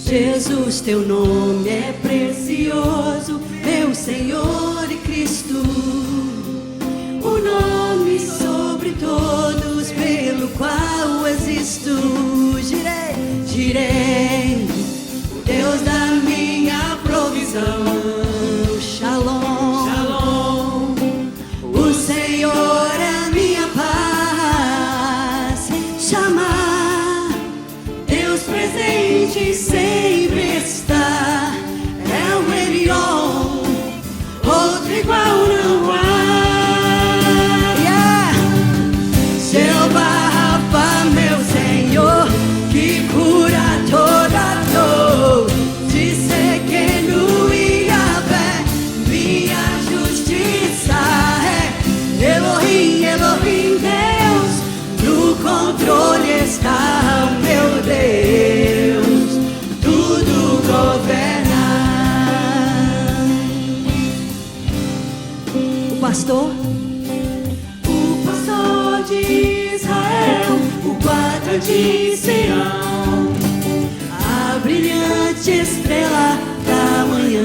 Jesus, teu nome é precioso, meu Senhor e Cristo, o nome sobre todos, pelo qual existo. Direi, o Deus da minha provisão. Shalom, shalom, o Senhor é a minha paz. Chamar Deus presente sempre está. É o Elion, outro igual não há. Jeová Rafa, meu Senhor, que cura toda dor. Disse que no Yahvé minha justiça é. Elohim, Elohim, Deus, no controle está o meu Deus, tudo governa. O pastor de Israel, o guarda de Sião, a brilhante estrela da manhã.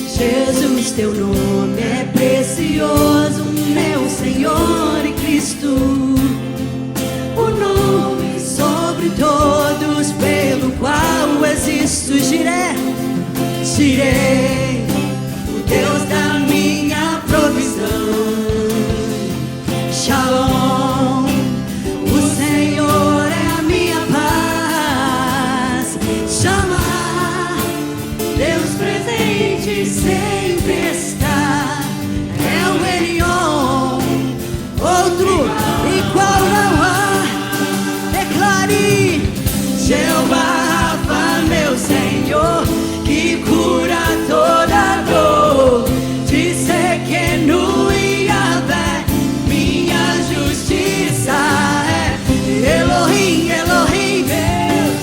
Jesus, teu nome é precioso, meu Senhor e Cristo, o nome sobre todos, pelo qual existo. Jireh, o Deus da minha provisão. Shalom, o Senhor é a minha paz. Chama, Deus presente sempre está. É o Elion, outro igual não há. Declare, Jeová Rafa, meu Senhor, que cura toda dor. Disse que no Yahvé minha justiça é. Elohim, Elohim, Deus,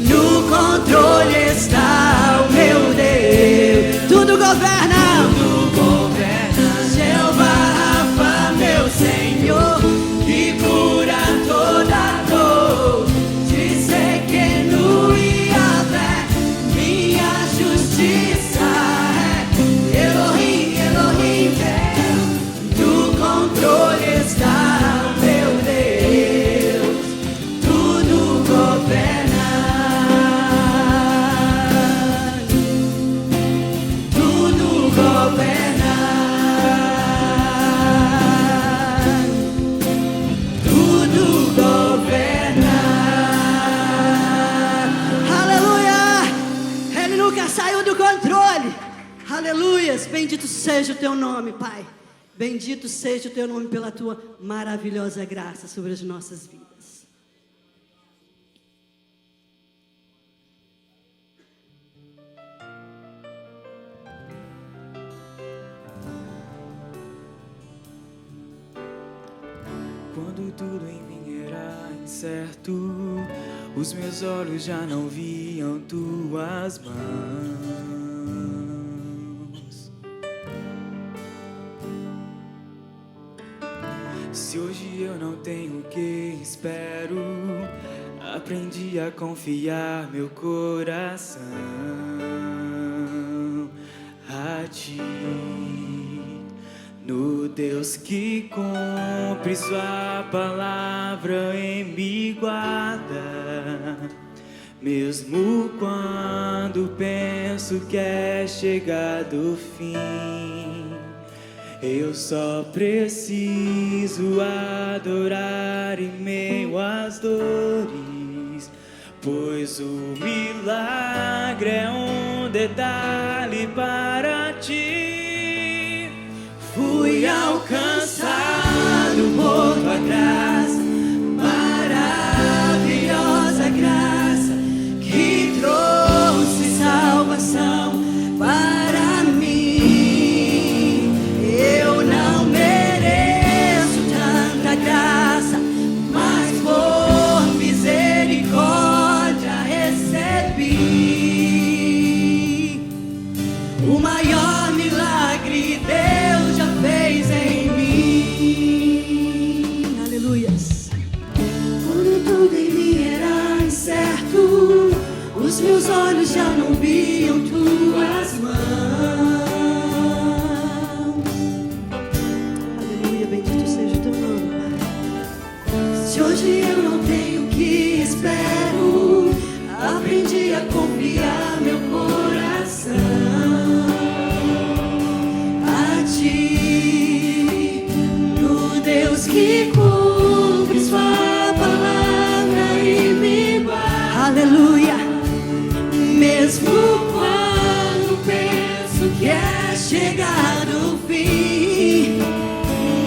no controle está o meu Deus. Tudo governa, tudo governa. Jeová Rafa, meu Senhor, que cura toda dor. Disse que no Yahvé minha justiça é. Elohim, Elohim, Deus, no controle está o meu Deus, tudo governa, tudo governa, tudo governa. Aleluia! Ele nunca saiu do controle. Aleluias! Bendito seja o teu nome, Pai. Bendito seja o teu nome pela tua maravilhosa graça sobre as nossas vidas. Quando tudo em mim era incerto, os meus olhos já não viam tuas mãos. Se hoje eu não tenho o que espero, aprendi a confiar meu coração a ti, no Deus que cumpre sua palavra em me guarda, mesmo quando penso que é chegado o fim. Eu só preciso adorar em meio às dores, pois o milagre é um detalhe para ti. Fui alcançado por tua graça, maravilhosa graça, que trouxe salvação para mim. Eu não mereço tanta graça, mas por misericórdia recebi o maior milagre Deus já fez em mim. Aleluia. Os meus olhos já não viam tuas mãos. Aleluia, bendito seja o teu nome, Pai. Se hoje eu não tenho o que espero, aprendi a confiar meu coração a ti, no Deus que cumpre sua palavra e me guarda. Aleluia. Mesmo quando penso que é chegado o fim,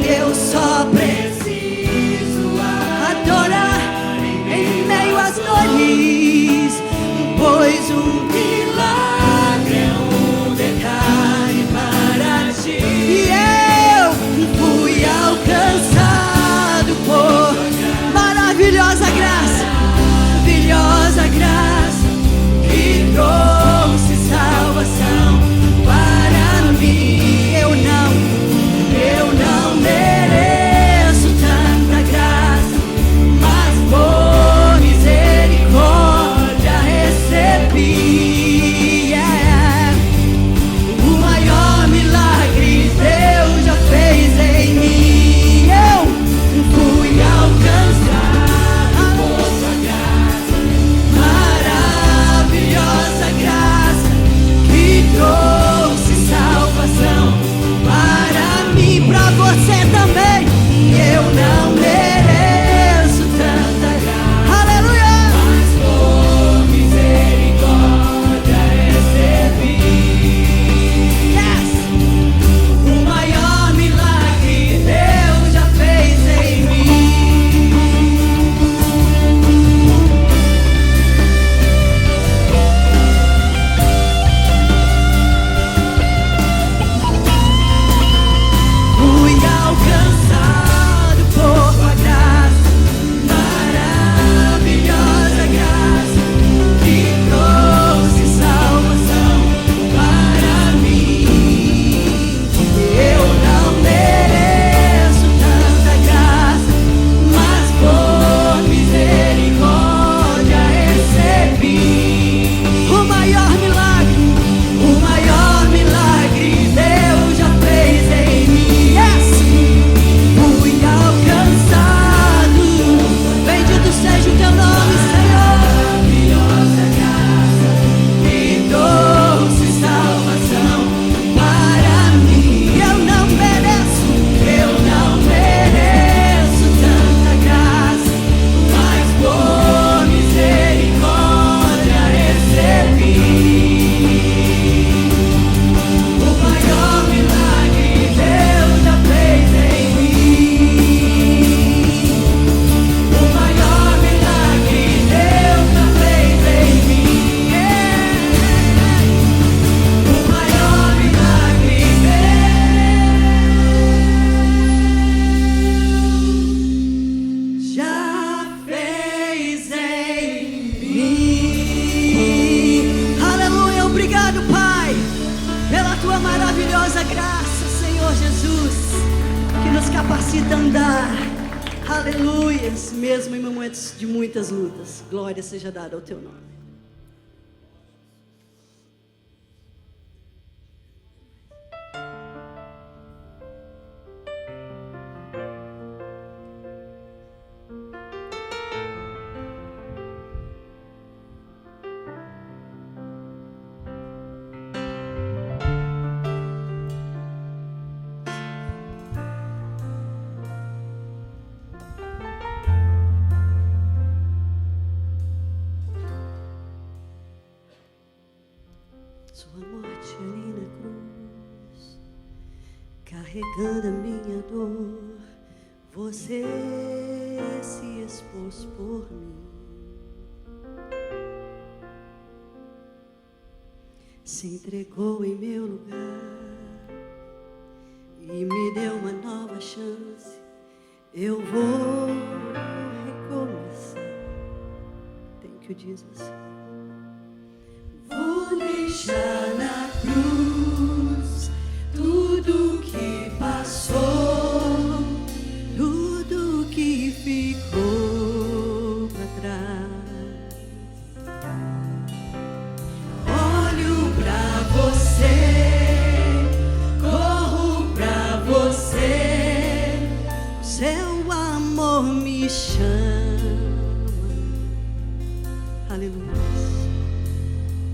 eu só preciso adorar em meio às dores, pois um milagre é um detalhe para ti. E eu fui alcançado por maravilhosa graça, maravilhosa graça, que trouxe salvação para mim. Eu não mereço tanta graça, mas por misericórdia recebi. O maior milagre Deus já fez em mim. Eu fui alcançado por sua graça, maravilhosa graça, que trouxe salvação para mim, para você também. Eu não mereço tanta graça, aleluia, mas por misericórdia recebi. Yes! O maior milagre Deus já fez em mim. Fui alcançado por sua graça, maravilhosa graça, que trouxe salvação para mim. Eu não mereço tanta graça, mas por misericórdia recebi. O maior milagre Deus já fez em mim. Yes! Fui alcançado, bendito seja o teu nome, Senhor. Maravilhosa graça, que trouxe salvação para mim. Eu não mereço tanta graça, mas por misericórdia recebi. O maior milagre Deus já fez em mim. O maior milagre Deus já fez em mim. O maior milagre Deus já fez em mim. Aleluia, obrigado, Pai, pela tua maravilhosa graça, Senhor Jesus, que nos capacita a andar. Aleluia, mesmo em momentos de muitas lutas. Glória seja dada ao teu nome. Sua morte ali na cruz, carregando a minha dor, você se expôs por mim. Se entregou em meu lugar e me deu uma nova chance. Eu vou recomeçar. Thank you, Jesus. Vou deixar na cruz tudo que passou, tudo que ficou para trás.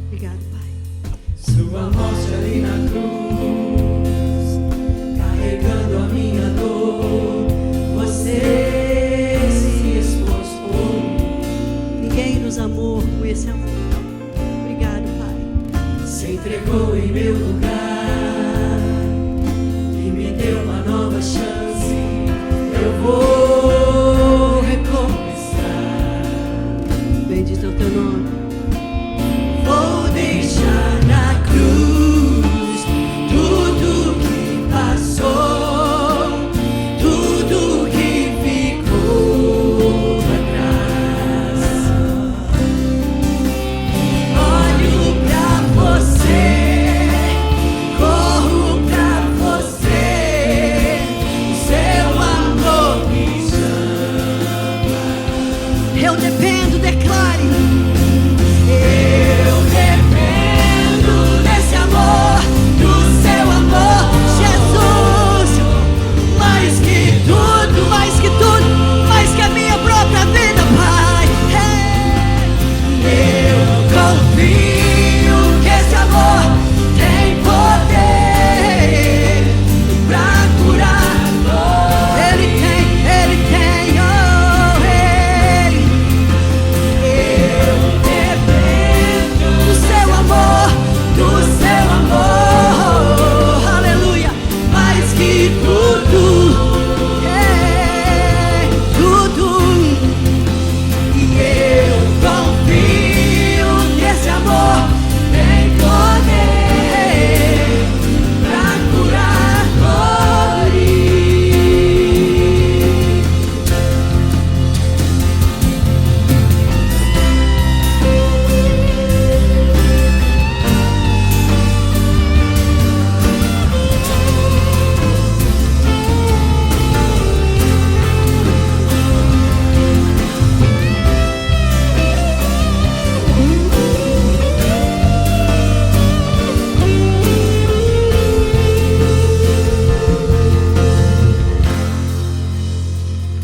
Obrigado, Pai. Sua morte ali na cruz, carregando a minha dor, você se expôs por mim. Ninguém nos amou com esse amor. Obrigado, Pai. Se entregou em meu lugar e me deu uma nova chance. Eu vou recomeçar. Bendito é o teu nome. Vou deixar na cruz tudo que passou, tudo que ficou pra trás. Olho pra você, corro pra você, o seu amor me chama. Eu dependo, declare. Eu dependo desse amor, do seu amor, Jesus. Mais que tudo, mais que tudo, mais que a minha própria vida, Pai. Eu confio que esse amor tem poder pra curar. Ele tem, oh, Eu dependo do seu amor, aleluia. mais que tudo, tudo. E eu confio que esse amor tem poder pra curar dores.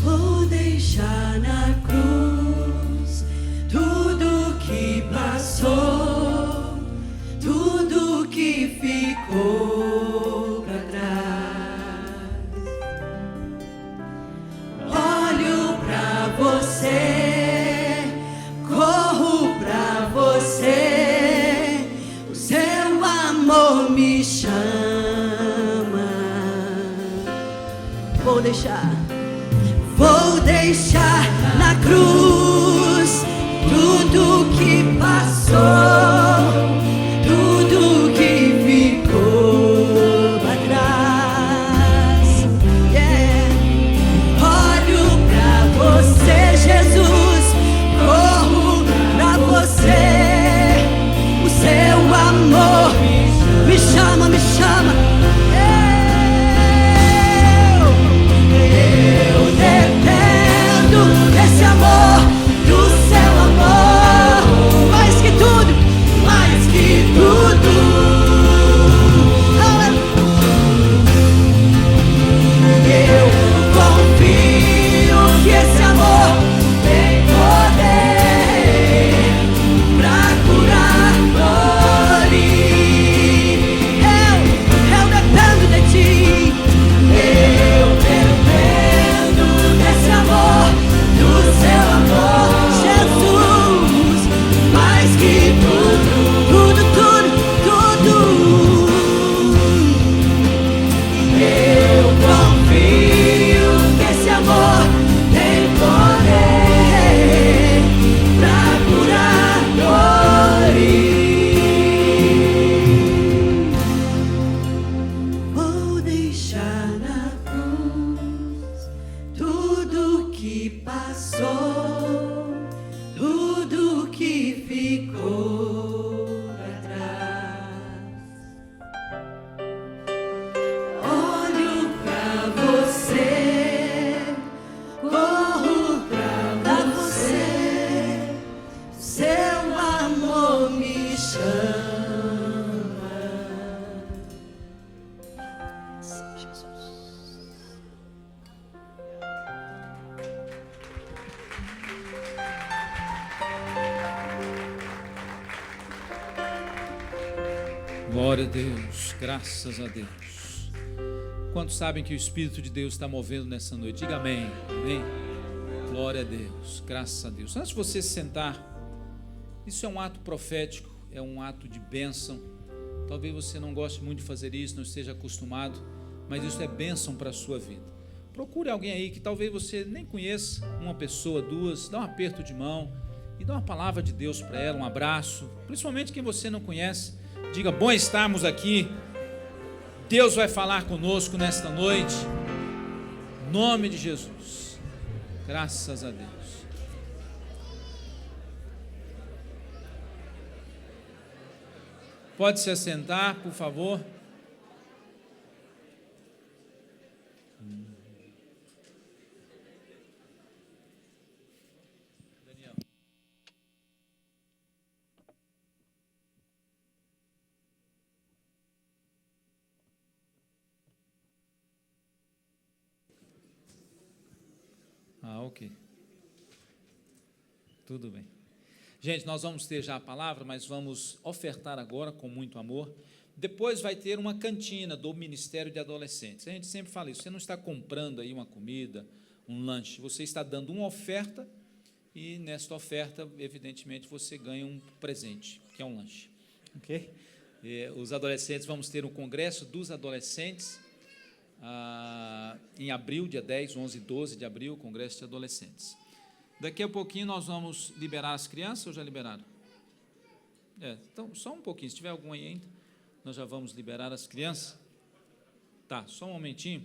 Vou deixar na cruz tudo que passou, tudo que ficou pra trás. Olho pra você, corro pra você, o seu amor me chama. Vou deixar. Vou deixar na cruz tudo que passou, tudo que ficou pra trás. Olho pra você, Jesus, corro pra você, o seu amor me chama, me chama. Eu dependo desse amor, do seu amor, mais que tudo, mais que tudo. Eu confio que esse amor tem poder pra curar dores. Eu dependo de ti. Eu dependo desse amor, do seu amor, Jesus, mais que tudo, tudo, tudo, tudo. Eu confio que esse amor tem poder pra curar dores. Vou deixar na cruz tudo que passou, tudo que ficou pra trás. Olho pra você, corro pra você, seu amor me chama. Jesus. Glória a Deus, graças a Deus. Quantos sabem que o Espírito de Deus está movendo nessa noite? Diga amém, amém. Glória a Deus, graças a Deus. Antes de você se sentar, isso é um ato profético, é um ato de bênção. Talvez você não goste muito de fazer isso, não esteja acostumado, mas isso é bênção para a sua vida. Procure alguém aí que talvez você nem conheça, uma pessoa, duas, dá um aperto de mão e dá uma palavra de Deus para ela, um abraço, principalmente quem você não conhece. Diga, bom estarmos aqui. Deus vai falar conosco nesta noite. Em nome de Jesus. Graças a Deus. Pode se assentar, por favor. Ok. Tudo bem. Gente, nós vamos ter já a palavra, mas vamos ofertar agora com muito amor. Depois vai ter uma cantina do Ministério de Adolescentes. A gente sempre fala isso, você não está comprando aí uma comida, um lanche, você está dando uma oferta e nesta oferta, evidentemente, você ganha um presente, que é um lanche. Ok? Os adolescentes, vamos ter um congresso dos adolescentes, em abril, dia 10, 11 e 12 de abril, congresso de adolescentes. Daqui a pouquinho nós vamos liberar as crianças, ou já liberaram? Então, só um pouquinho, se tiver algum aí ainda, nós já vamos liberar as crianças. Tá, só um momentinho.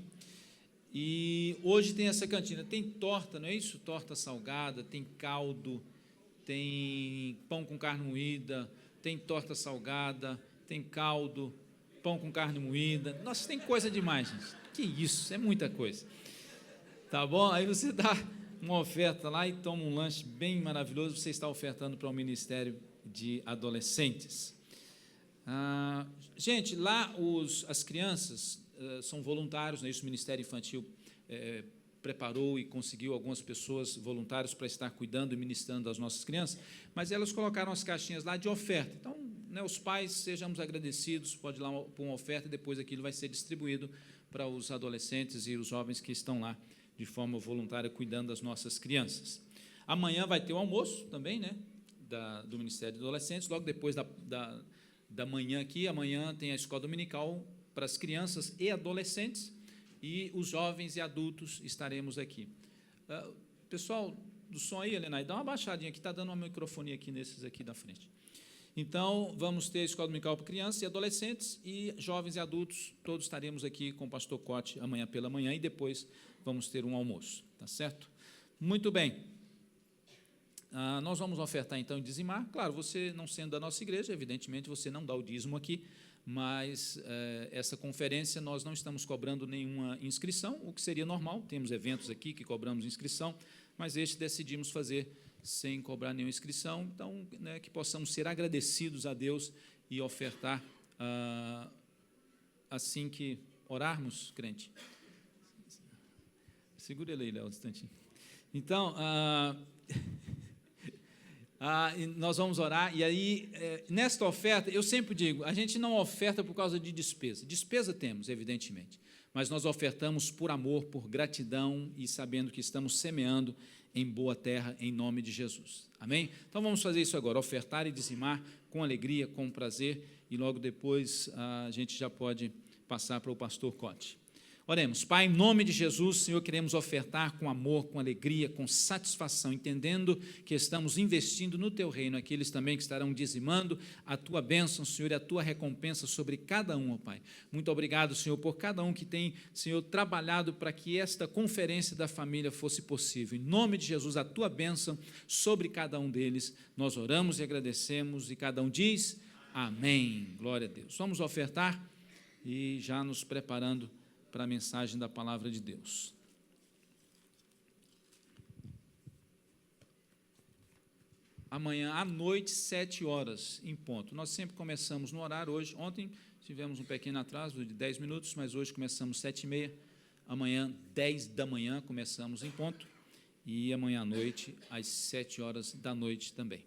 E hoje tem essa cantina, tem torta, não é isso? Torta salgada, tem caldo, tem pão com carne moída, tem torta salgada, tem caldo, pão com carne moída. Nossa, tem coisa demais, gente. Que isso, é muita coisa. Tá bom? Aí você dá uma oferta lá e toma um lanche bem maravilhoso, você está ofertando para o Ministério de Adolescentes. Gente, lá as crianças são voluntários, né? Isso o Ministério Infantil preparou e conseguiu algumas pessoas voluntários para estar cuidando e ministrando das nossas crianças, mas elas colocaram as caixinhas lá de oferta. Então, né, os pais, sejamos agradecidos, pode ir lá pôr uma oferta e depois aquilo vai ser distribuído para os adolescentes e os jovens que estão lá de forma voluntária cuidando das nossas crianças. Amanhã vai ter o almoço também, né, do Ministério de Adolescentes, logo depois da manhã aqui. Amanhã tem a escola dominical para as crianças e adolescentes, e os jovens e adultos estaremos aqui. Pessoal do som aí, Helena, dá uma baixadinha aqui, está dando uma microfonia aqui nesses aqui da frente. Então, vamos ter a escola dominical para crianças e adolescentes, e jovens e adultos, todos estaremos aqui com o pastor Cote amanhã pela manhã, e depois vamos ter um almoço, tá certo? Muito bem. Nós vamos ofertar então e dizimar. Claro, você não sendo da nossa igreja, evidentemente você não dá o dízimo aqui, mas essa conferência nós não estamos cobrando nenhuma inscrição, o que seria normal. Temos eventos aqui que cobramos inscrição, mas este decidimos fazer sem cobrar nenhuma inscrição. Então, né, que possamos ser agradecidos a Deus e ofertar assim que orarmos, crente. Segura ele aí, Léo, um instantinho. Então, nós vamos orar, e aí, nesta oferta, eu sempre digo, a gente não oferta por causa de despesa. Despesa temos, evidentemente, mas nós ofertamos por amor, por gratidão e sabendo que estamos semeando em boa terra, em nome de Jesus. Amém? Então, vamos fazer isso agora, ofertar e dizimar com alegria, com prazer, e logo depois a gente já pode passar para o pastor Cote. Oremos. Pai, em nome de Jesus, Senhor, queremos ofertar com amor, com alegria, com satisfação, entendendo que estamos investindo no Teu reino, aqueles também que estarão dizimando a Tua bênção, Senhor, e a Tua recompensa sobre cada um, ó Pai. Muito obrigado, Senhor, por cada um que tem, Senhor, trabalhado para que esta conferência da família fosse possível. Em nome de Jesus, a Tua bênção sobre cada um deles, nós oramos e agradecemos, e cada um diz, amém. Glória a Deus. Vamos ofertar e já nos preparando para a mensagem da palavra de Deus. Amanhã à noite, 7 horas, em ponto. Nós sempre começamos no horário hoje. Ontem tivemos um pequeno atraso de 10 minutos, mas hoje começamos 7h30. Amanhã, 10 da manhã, começamos em ponto. E amanhã à noite, às 7 horas da noite também.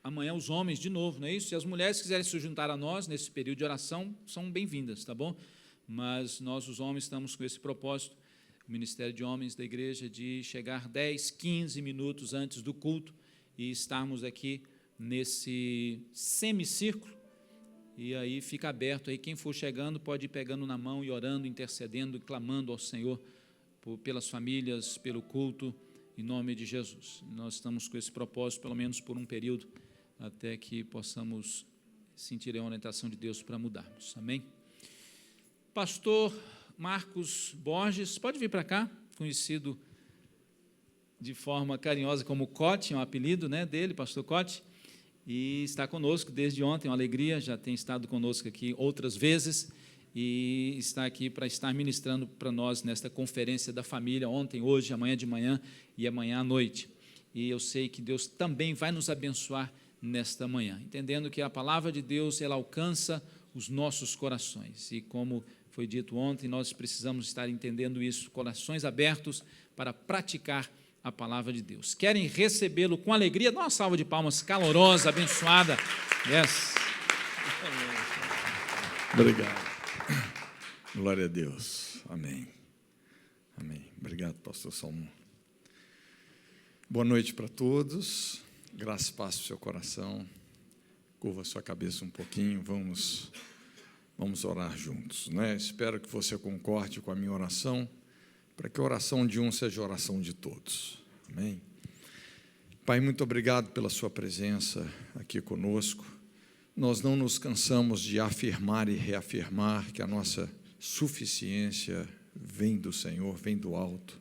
amanhã os homens de novo, não é isso? Se as mulheres quiserem se juntar a nós nesse período de oração, são bem-vindas, tá bom? Mas nós, os homens, estamos com esse propósito, o Ministério de Homens da Igreja, de chegar 10, 15 minutos antes do culto e estarmos aqui nesse semicírculo, e aí fica aberto, aí quem for chegando pode ir pegando na mão e orando, intercedendo, clamando ao Senhor pelas famílias, pelo culto, em nome de Jesus. Nós estamos com esse propósito, pelo menos por um período, até que possamos sentir a orientação de Deus para mudarmos, amém? Pastor Marcos Borges, pode vir para cá, conhecido de forma carinhosa como Cote, é um apelido, né, dele, pastor Cote, e está conosco desde ontem, uma alegria, já tem estado conosco aqui outras vezes, e está aqui para estar ministrando para nós nesta conferência da família, ontem, hoje, amanhã de manhã e amanhã à noite, e eu sei que Deus também vai nos abençoar nesta manhã, entendendo que a palavra de Deus, ela alcança os nossos corações, e como foi dito ontem, nós precisamos estar entendendo isso, corações abertos para praticar a palavra de Deus. Querem recebê-lo com alegria? Dá uma salva de palmas calorosa, abençoada. Yes. Obrigado. Glória a Deus. Amém. Amém. Obrigado, pastor Salmão. Boa noite para todos. Graça e paz para o seu coração. Curva a sua cabeça um pouquinho. Vamos orar juntos, né? Espero que você concorde com a minha oração, para que a oração de um seja a oração de todos. Amém? Pai, muito obrigado pela sua presença aqui conosco. Nós não nos cansamos de afirmar e reafirmar que a nossa suficiência vem do Senhor, vem do alto.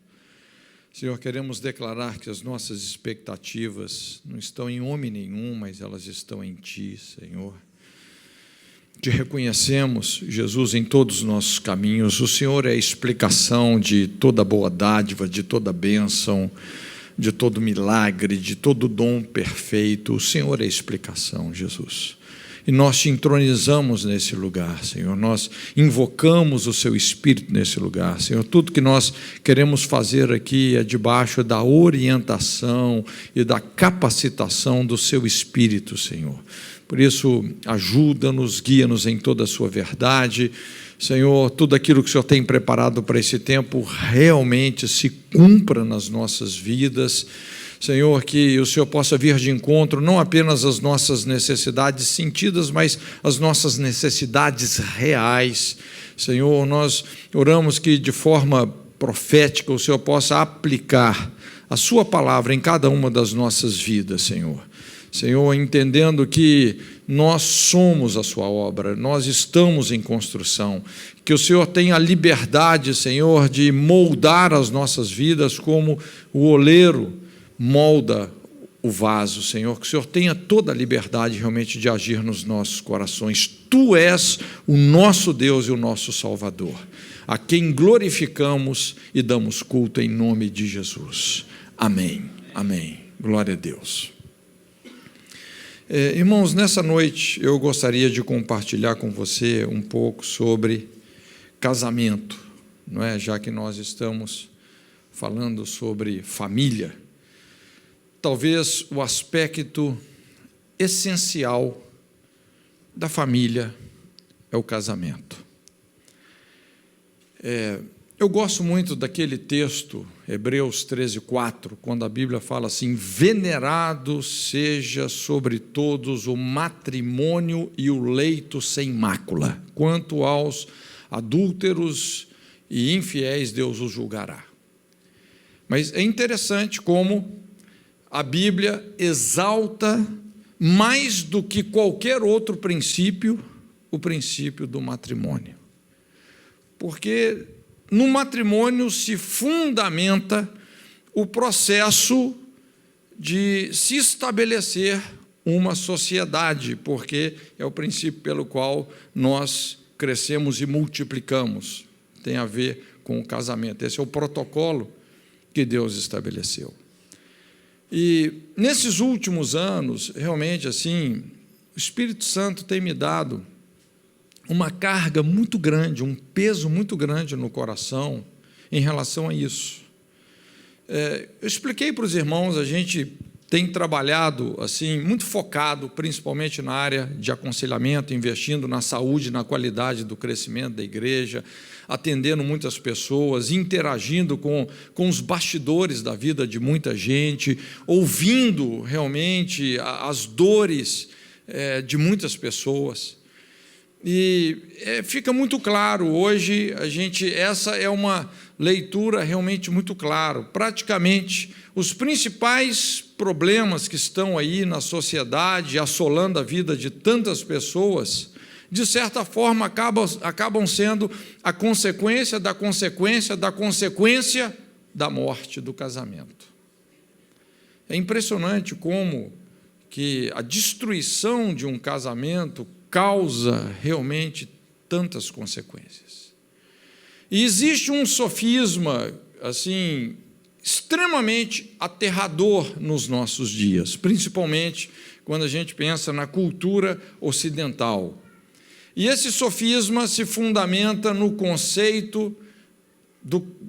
Senhor, queremos declarar que as nossas expectativas não estão em homem nenhum, mas elas estão em Ti, Senhor. Te reconhecemos, Jesus, em todos os nossos caminhos. O Senhor é a explicação de toda boa dádiva, de toda bênção, de todo milagre, de todo dom perfeito. O Senhor é a explicação, Jesus. E nós te entronizamos nesse lugar, Senhor. Nós invocamos o Seu Espírito nesse lugar, Senhor. Tudo que nós queremos fazer aqui é debaixo da orientação e da capacitação do Seu Espírito, Senhor. Por isso, ajuda-nos, guia-nos em toda a sua verdade. Senhor, tudo aquilo que o Senhor tem preparado para esse tempo realmente se cumpra nas nossas vidas. Senhor, que o Senhor possa vir de encontro não apenas às nossas necessidades sentidas, mas às nossas necessidades reais. Senhor, nós oramos que de forma profética o Senhor possa aplicar a sua palavra em cada uma das nossas vidas, Senhor. Senhor, entendendo que nós somos a sua obra, nós estamos em construção, que o Senhor tenha a liberdade, Senhor, de moldar as nossas vidas como o oleiro molda o vaso, Senhor, que o Senhor tenha toda a liberdade realmente de agir nos nossos corações. Tu és o nosso Deus e o nosso Salvador, a quem glorificamos e damos culto em nome de Jesus. Amém. Amém. Glória a Deus. Irmãos, nessa noite eu gostaria de compartilhar com você um pouco sobre casamento, não é? Já que nós estamos falando sobre família, talvez o aspecto essencial da família é o casamento. Eu gosto muito daquele texto, Hebreus 13:4, quando a Bíblia fala assim: venerado seja sobre todos o matrimônio e o leito sem mácula, quanto aos adúlteros e infiéis Deus os julgará. Mas é interessante como a Bíblia exalta mais do que qualquer outro princípio, o princípio do matrimônio. Porque no matrimônio se fundamenta o processo de se estabelecer uma sociedade, porque é o princípio pelo qual nós crescemos e multiplicamos. Tem a ver com o casamento. Esse é o protocolo que Deus estabeleceu. E nesses últimos anos, realmente assim, o Espírito Santo tem me dado uma carga muito grande, um peso muito grande no coração em relação a isso. Eu expliquei para os irmãos, a gente tem trabalhado assim muito focado, principalmente na área de aconselhamento, investindo na saúde, na qualidade do crescimento da igreja, atendendo muitas pessoas, interagindo com os bastidores da vida de muita gente, ouvindo realmente as dores de muitas pessoas. E fica muito claro hoje, essa é uma leitura realmente muito clara. Praticamente, os principais problemas que estão aí na sociedade, assolando a vida de tantas pessoas, de certa forma, acabam sendo a consequência da consequência da consequência da morte do casamento. É impressionante como que a destruição de um casamento causa realmente tantas consequências. E existe um sofisma, assim, extremamente aterrador nos nossos dias, principalmente quando a gente pensa na cultura ocidental. E esse sofisma se fundamenta no conceito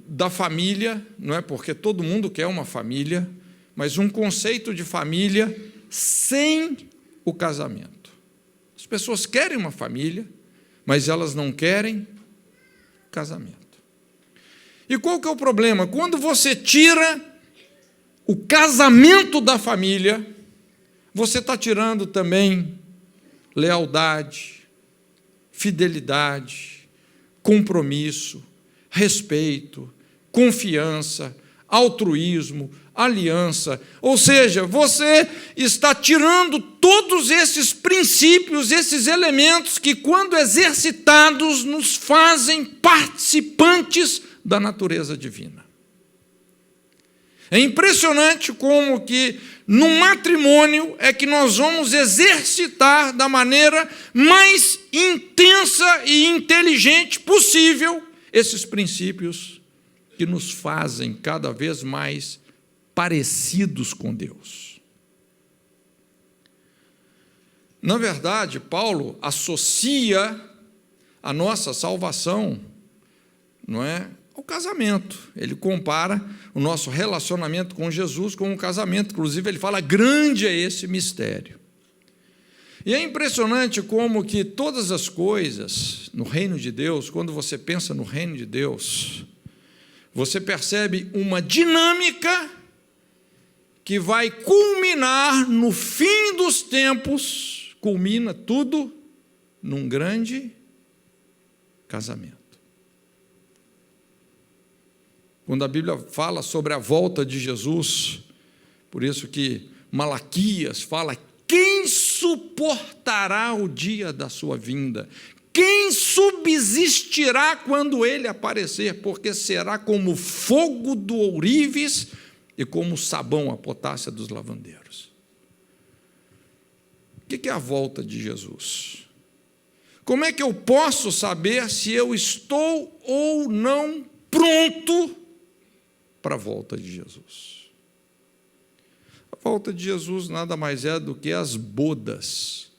da família, não é porque todo mundo quer uma família, mas um conceito de família sem o casamento. As pessoas querem uma família, mas elas não querem casamento. E qual que é o problema? Quando você tira o casamento da família, você está tirando também lealdade, fidelidade, compromisso, respeito, confiança, altruísmo, aliança. Ou seja, você está tirando todos esses princípios, esses elementos que, quando exercitados, nos fazem participantes da natureza divina. É impressionante como que no matrimônio é que nós vamos exercitar da maneira mais intensa e inteligente possível esses princípios que nos fazem cada vez mais parecidos com Deus. Na verdade, Paulo associa a nossa salvação, não é, ao casamento. Ele compara o nosso relacionamento com Jesus com um casamento. Inclusive, ele fala: grande é esse mistério. E é impressionante como que todas as coisas no reino de Deus, quando você pensa no reino de Deus, você percebe uma dinâmica que vai culminar no fim dos tempos, culmina tudo num grande casamento. Quando a Bíblia fala sobre a volta de Jesus, por isso que Malaquias fala: quem suportará o dia da sua vinda? Quem subsistirá quando ele aparecer? Porque será como fogo do ourives e como sabão a potássia dos lavandeiros. O que é a volta de Jesus? Como é que eu posso saber se eu estou ou não pronto para a volta de Jesus? A volta de Jesus nada mais é do que as bodas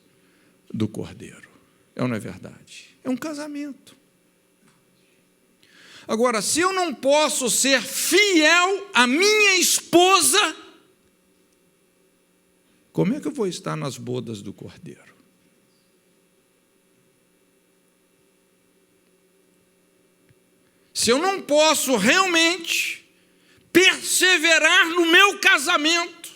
do Cordeiro. É ou não é verdade? É um casamento. Agora, se eu não posso ser fiel à minha esposa, como é que eu vou estar nas bodas do Cordeiro? Se eu não posso realmente perseverar no meu casamento,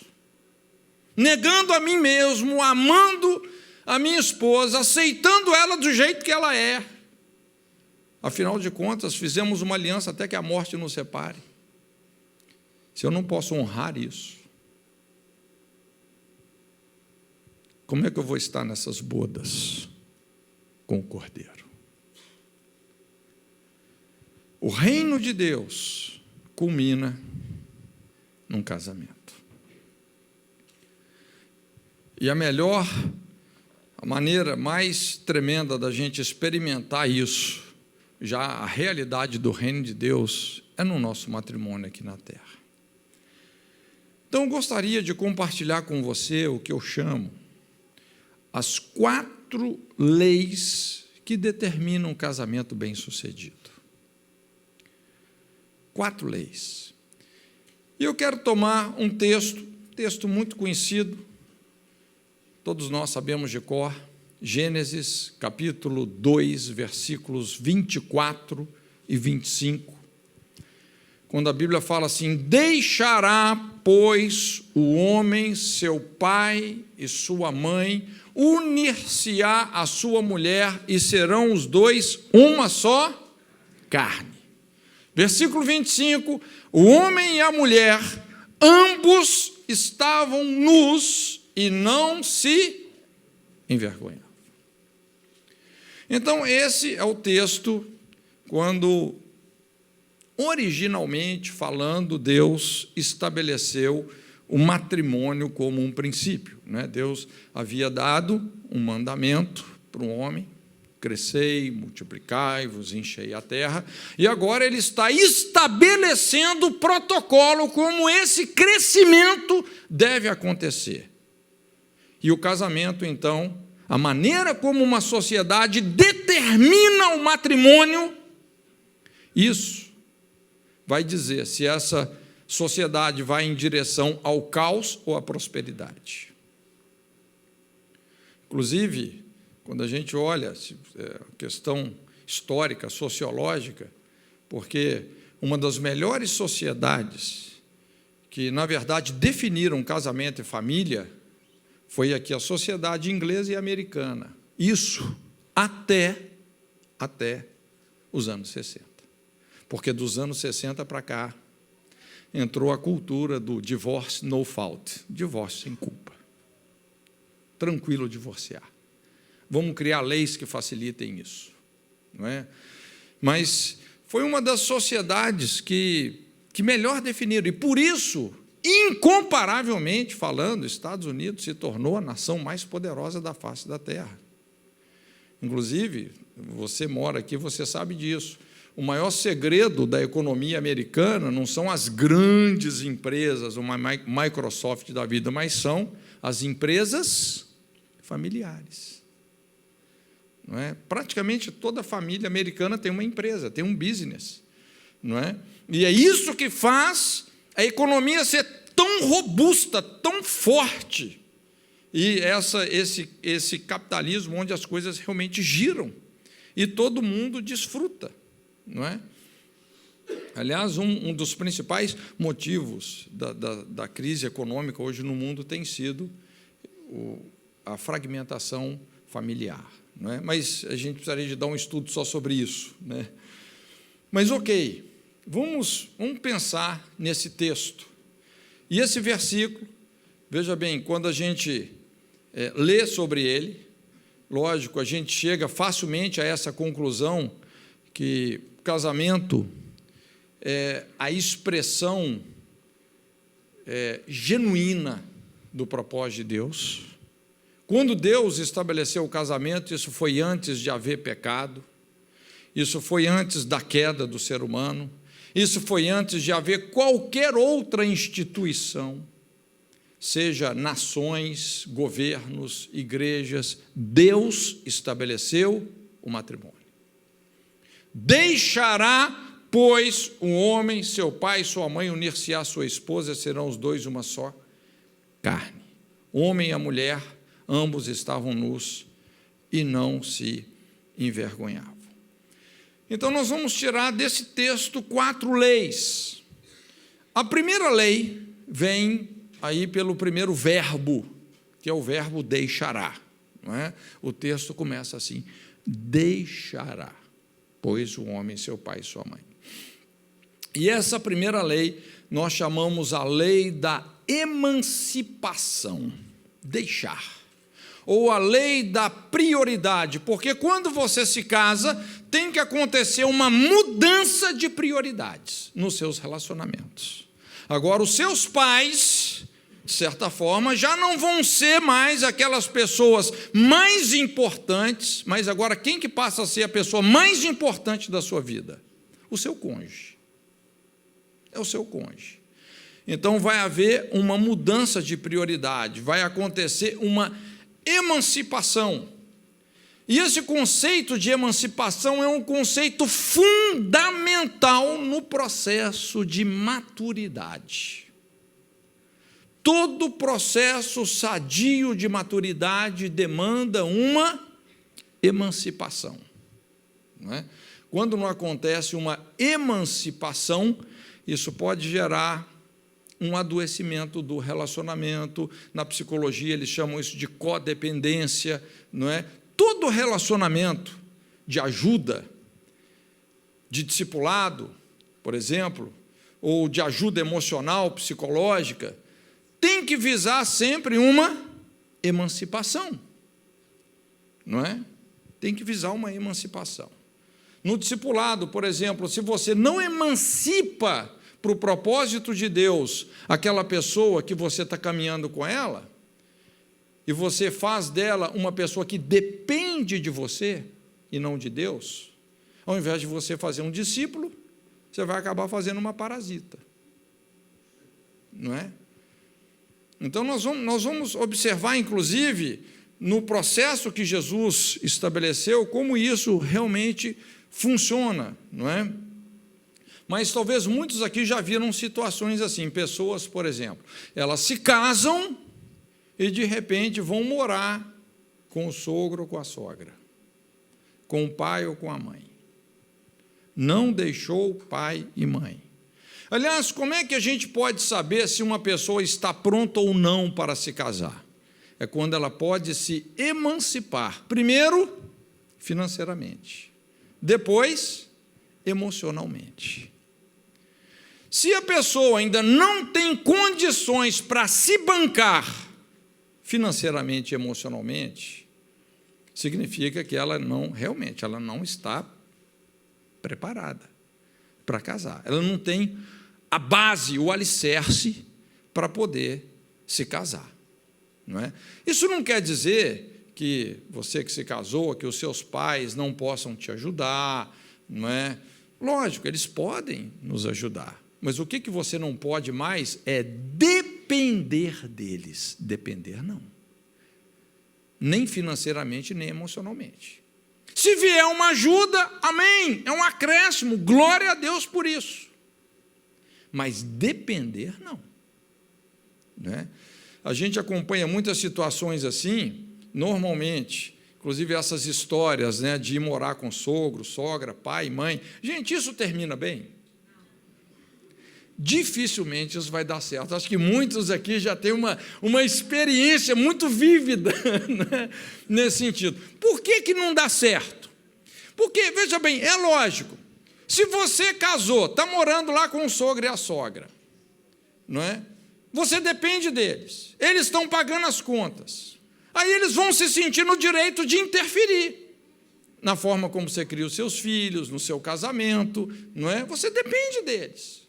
negando a mim mesmo, amando a minha esposa, aceitando ela do jeito que ela é, afinal de contas, fizemos uma aliança até que a morte nos separe. Se eu não posso honrar isso, como é que eu vou estar nessas bodas com o Cordeiro? O reino de Deus culmina num casamento. E a maneira mais tremenda da gente experimentar isso, já a realidade do reino de Deus, é no nosso matrimônio aqui na terra. Então, eu gostaria de compartilhar com você o que eu chamo as 4 leis que determinam um casamento bem-sucedido. 4 leis. E eu quero tomar um texto texto muito conhecido, todos nós sabemos de cor, Gênesis, capítulo 2, versículos 24 e 25, quando a Bíblia fala assim: deixará, pois, o homem seu pai e sua mãe, unir-se-á a sua mulher, e serão os dois uma só carne. Versículo 25, o homem e a mulher, ambos estavam nus e não se envergonhavam. Então, esse é o texto quando, originalmente falando, Deus estabeleceu o matrimônio como um princípio, né? Deus havia dado um mandamento para o homem: crescei, multiplicai-vos, enchei a terra, e agora ele está estabelecendo o protocolo como esse crescimento deve acontecer. E o casamento, então, a maneira como uma sociedade determina o matrimônio, isso vai dizer se essa sociedade vai em direção ao caos ou à prosperidade. Inclusive, quando a gente olha a questão histórica, sociológica, porque uma das melhores sociedades que, na verdade, definiram casamento e família foi aqui a sociedade inglesa e americana. Isso até os anos 60. Porque dos anos 60 para cá, entrou a cultura do divórcio no fault, divórcio sem culpa. Tranquilo divorciar. Vamos criar leis que facilitem isso, não é? Mas foi uma das sociedades que melhor definiram, e por isso, incomparavelmente falando, Estados Unidos se tornou a nação mais poderosa da face da terra. Inclusive, você mora aqui, você sabe disso. O maior segredo da economia americana não são as grandes empresas, uma Microsoft da vida, mas são as empresas familiares. Não é? Praticamente toda família americana tem uma empresa, tem um business. Não é? E é isso que faz a economia ser tão robusta, tão forte. E esse capitalismo onde as coisas realmente giram e todo mundo desfruta. Não é? Aliás, um dos principais motivos da crise econômica hoje no mundo tem sido a fragmentação familiar. Não é? Mas a gente precisaria de dar um estudo só sobre isso. Né? Mas, ok, vamos pensar nesse texto. E esse versículo, veja bem, quando a gente lê sobre ele, lógico, a gente chega facilmente a essa conclusão que o casamento é a expressão genuína do propósito de Deus. Quando Deus estabeleceu o casamento, isso foi antes de haver pecado, isso foi antes da queda do ser humano, isso foi antes de haver qualquer outra instituição, seja nações, governos, igrejas. Deus estabeleceu o matrimônio. Deixará, pois, o homem, seu pai e sua mãe, unir-se à sua esposa, serão os dois uma só carne. O homem e a mulher, ambos estavam nus e não se envergonhavam. Então, nós vamos tirar desse texto 4 leis. A primeira lei vem aí pelo primeiro verbo, que é o verbo deixará. Não é? O texto começa assim: deixará, pois, o homem, seu pai e sua mãe. E essa primeira lei nós chamamos a lei da emancipação, deixar. Ou a lei da prioridade, porque quando você se casa, tem que acontecer uma mudança de prioridades nos seus relacionamentos. Agora, os seus pais, de certa forma, já não vão ser mais aquelas pessoas mais importantes, mas agora quem que passa a ser a pessoa mais importante da sua vida? O seu cônjuge. É o seu cônjuge. Então, vai haver uma mudança de prioridade, vai acontecer uma emancipação. E esse conceito de emancipação é um conceito fundamental no processo de maturidade. Todo processo sadio de maturidade demanda uma emancipação. Não é? Quando não acontece uma emancipação, isso pode gerar um adoecimento do relacionamento. Na psicologia, eles chamam isso de codependência. Não é? Todo relacionamento de ajuda, de discipulado, por exemplo, ou de ajuda emocional, psicológica, tem que visar sempre uma emancipação, não é? Tem que visar uma emancipação. No discipulado, por exemplo, se você não emancipa para o propósito de Deus aquela pessoa que você está caminhando com ela, e você faz dela uma pessoa que depende de você e não de Deus, ao invés de você fazer um discípulo, você vai acabar fazendo uma parasita, não é? Então, nós vamos observar, inclusive, no processo que Jesus estabeleceu, como isso realmente funciona, não é? Mas talvez muitos aqui já viram situações assim, pessoas, por exemplo, elas se casam e, de repente, vão morar com o sogro ou com a sogra, com o pai ou com a mãe. Não deixou pai e mãe. Aliás, como é que a gente pode saber se uma pessoa está pronta ou não para se casar? É quando ela pode se emancipar, primeiro, financeiramente, depois, emocionalmente. Se a pessoa ainda não tem condições para se bancar financeiramente e emocionalmente, significa que ela não está preparada para casar. Ela não tem a base, o alicerce para poder se casar, não é? Isso não quer dizer que você que se casou, que os seus pais não possam te ajudar, não é? Lógico, eles podem nos ajudar, mas o que você não pode mais é depender deles. Depender não, nem financeiramente, nem emocionalmente. Se vier uma ajuda, amém, é um acréscimo, glória a Deus por isso. Mas depender, não. Né? A gente acompanha muitas situações assim, normalmente, inclusive essas histórias, né, de ir morar com sogro, sogra, pai, mãe. Gente, isso termina bem? Dificilmente isso vai dar certo. Acho que muitos aqui já têm uma experiência muito vívida, né, nesse sentido. Por que não dá certo? Porque, veja bem, é lógico. Se você casou, está morando lá com o sogro e a sogra, não é? Você depende deles, eles estão pagando as contas, aí eles vão se sentir no direito de interferir na forma como você cria os seus filhos, no seu casamento, não é? Você depende deles,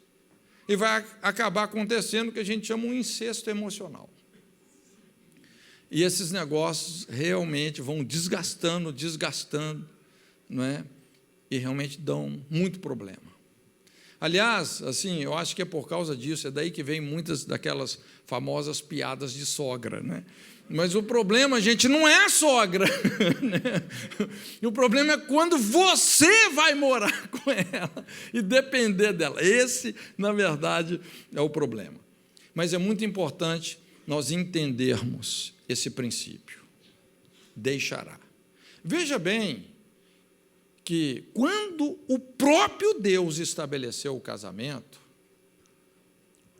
e vai acabar acontecendo o que a gente chama um incesto emocional, e esses negócios realmente vão desgastando, não é? E realmente dão muito problema. Aliás, assim, eu acho que é por causa disso, é daí que vem muitas daquelas famosas piadas de sogra, né? Mas o problema, gente, não é a sogra, né? O problema é quando você vai morar com ela e depender dela. Esse, na verdade, é o problema. Mas é muito importante nós entendermos esse princípio. Deixará. Veja bem, que quando o próprio Deus estabeleceu o casamento,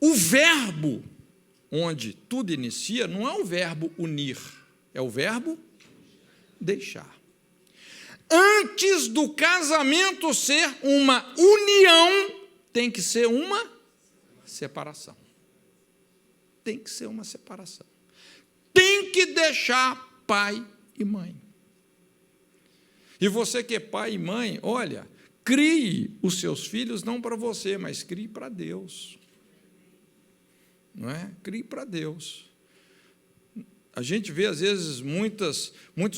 o verbo onde tudo inicia não é o verbo unir, é o verbo deixar. Antes do casamento ser uma união, tem que ser uma separação. Tem que ser uma separação. Tem que deixar pai e mãe. E você que é pai e mãe, olha, crie os seus filhos não para você, mas crie para Deus. Não é? Crie para Deus. A gente vê, às vezes, muitos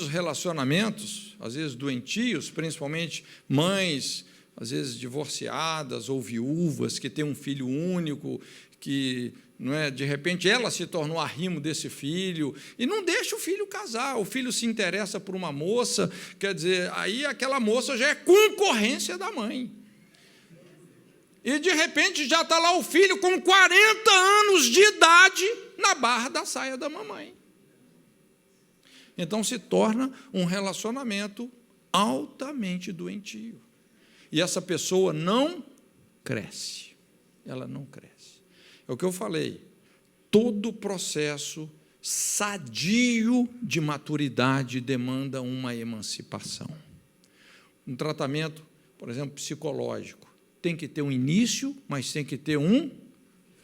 relacionamentos, às vezes doentios, principalmente mães, às vezes divorciadas ou viúvas, que têm um filho único, que, não é, de repente ela se tornou arrimo desse filho, e não deixa o filho casar, o filho se interessa por uma moça, quer dizer, aí aquela moça já é concorrência da mãe. E de repente já está lá o filho com 40 anos de idade, na barra da saia da mamãe. Então se torna um relacionamento altamente doentio. E essa pessoa não cresce. Ela não cresce. É o que eu falei. Todo processo sadio de maturidade demanda uma emancipação. Um tratamento, por exemplo, psicológico, tem que ter um início, mas tem que ter um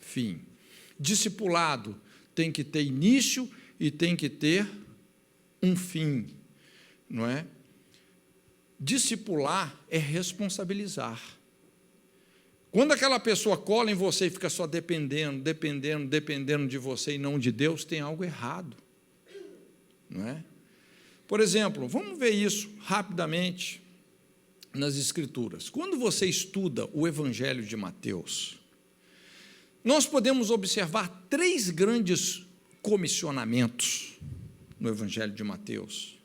fim. Discipulado tem que ter início e tem que ter um fim, não é? Discipular é responsabilizar. Quando aquela pessoa cola em você e fica só dependendo de você e não de Deus, tem algo errado, não é? Por exemplo, vamos ver isso rapidamente nas Escrituras. Quando você estuda o Evangelho de Mateus, nós podemos observar 3 grandes comissionamentos no Evangelho de Mateus,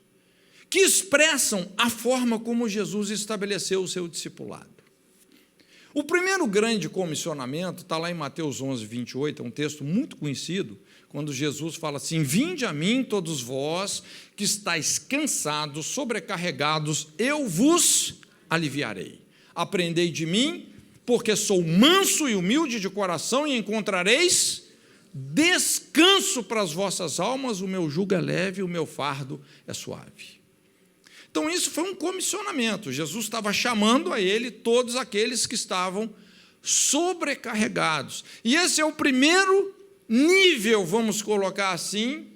que expressam a forma como Jesus estabeleceu o seu discipulado. O primeiro grande comissionamento está lá em Mateus 11, 28, é um texto muito conhecido, quando Jesus fala assim: vinde a mim todos vós que estáis cansados, sobrecarregados, eu vos aliviarei. Aprendei de mim, porque sou manso e humilde de coração, e encontrareis descanso para as vossas almas, o meu jugo é leve, o meu fardo é suave. Então isso foi um comissionamento. Jesus estava chamando a ele todos aqueles que estavam sobrecarregados. E esse é o primeiro nível, vamos colocar assim,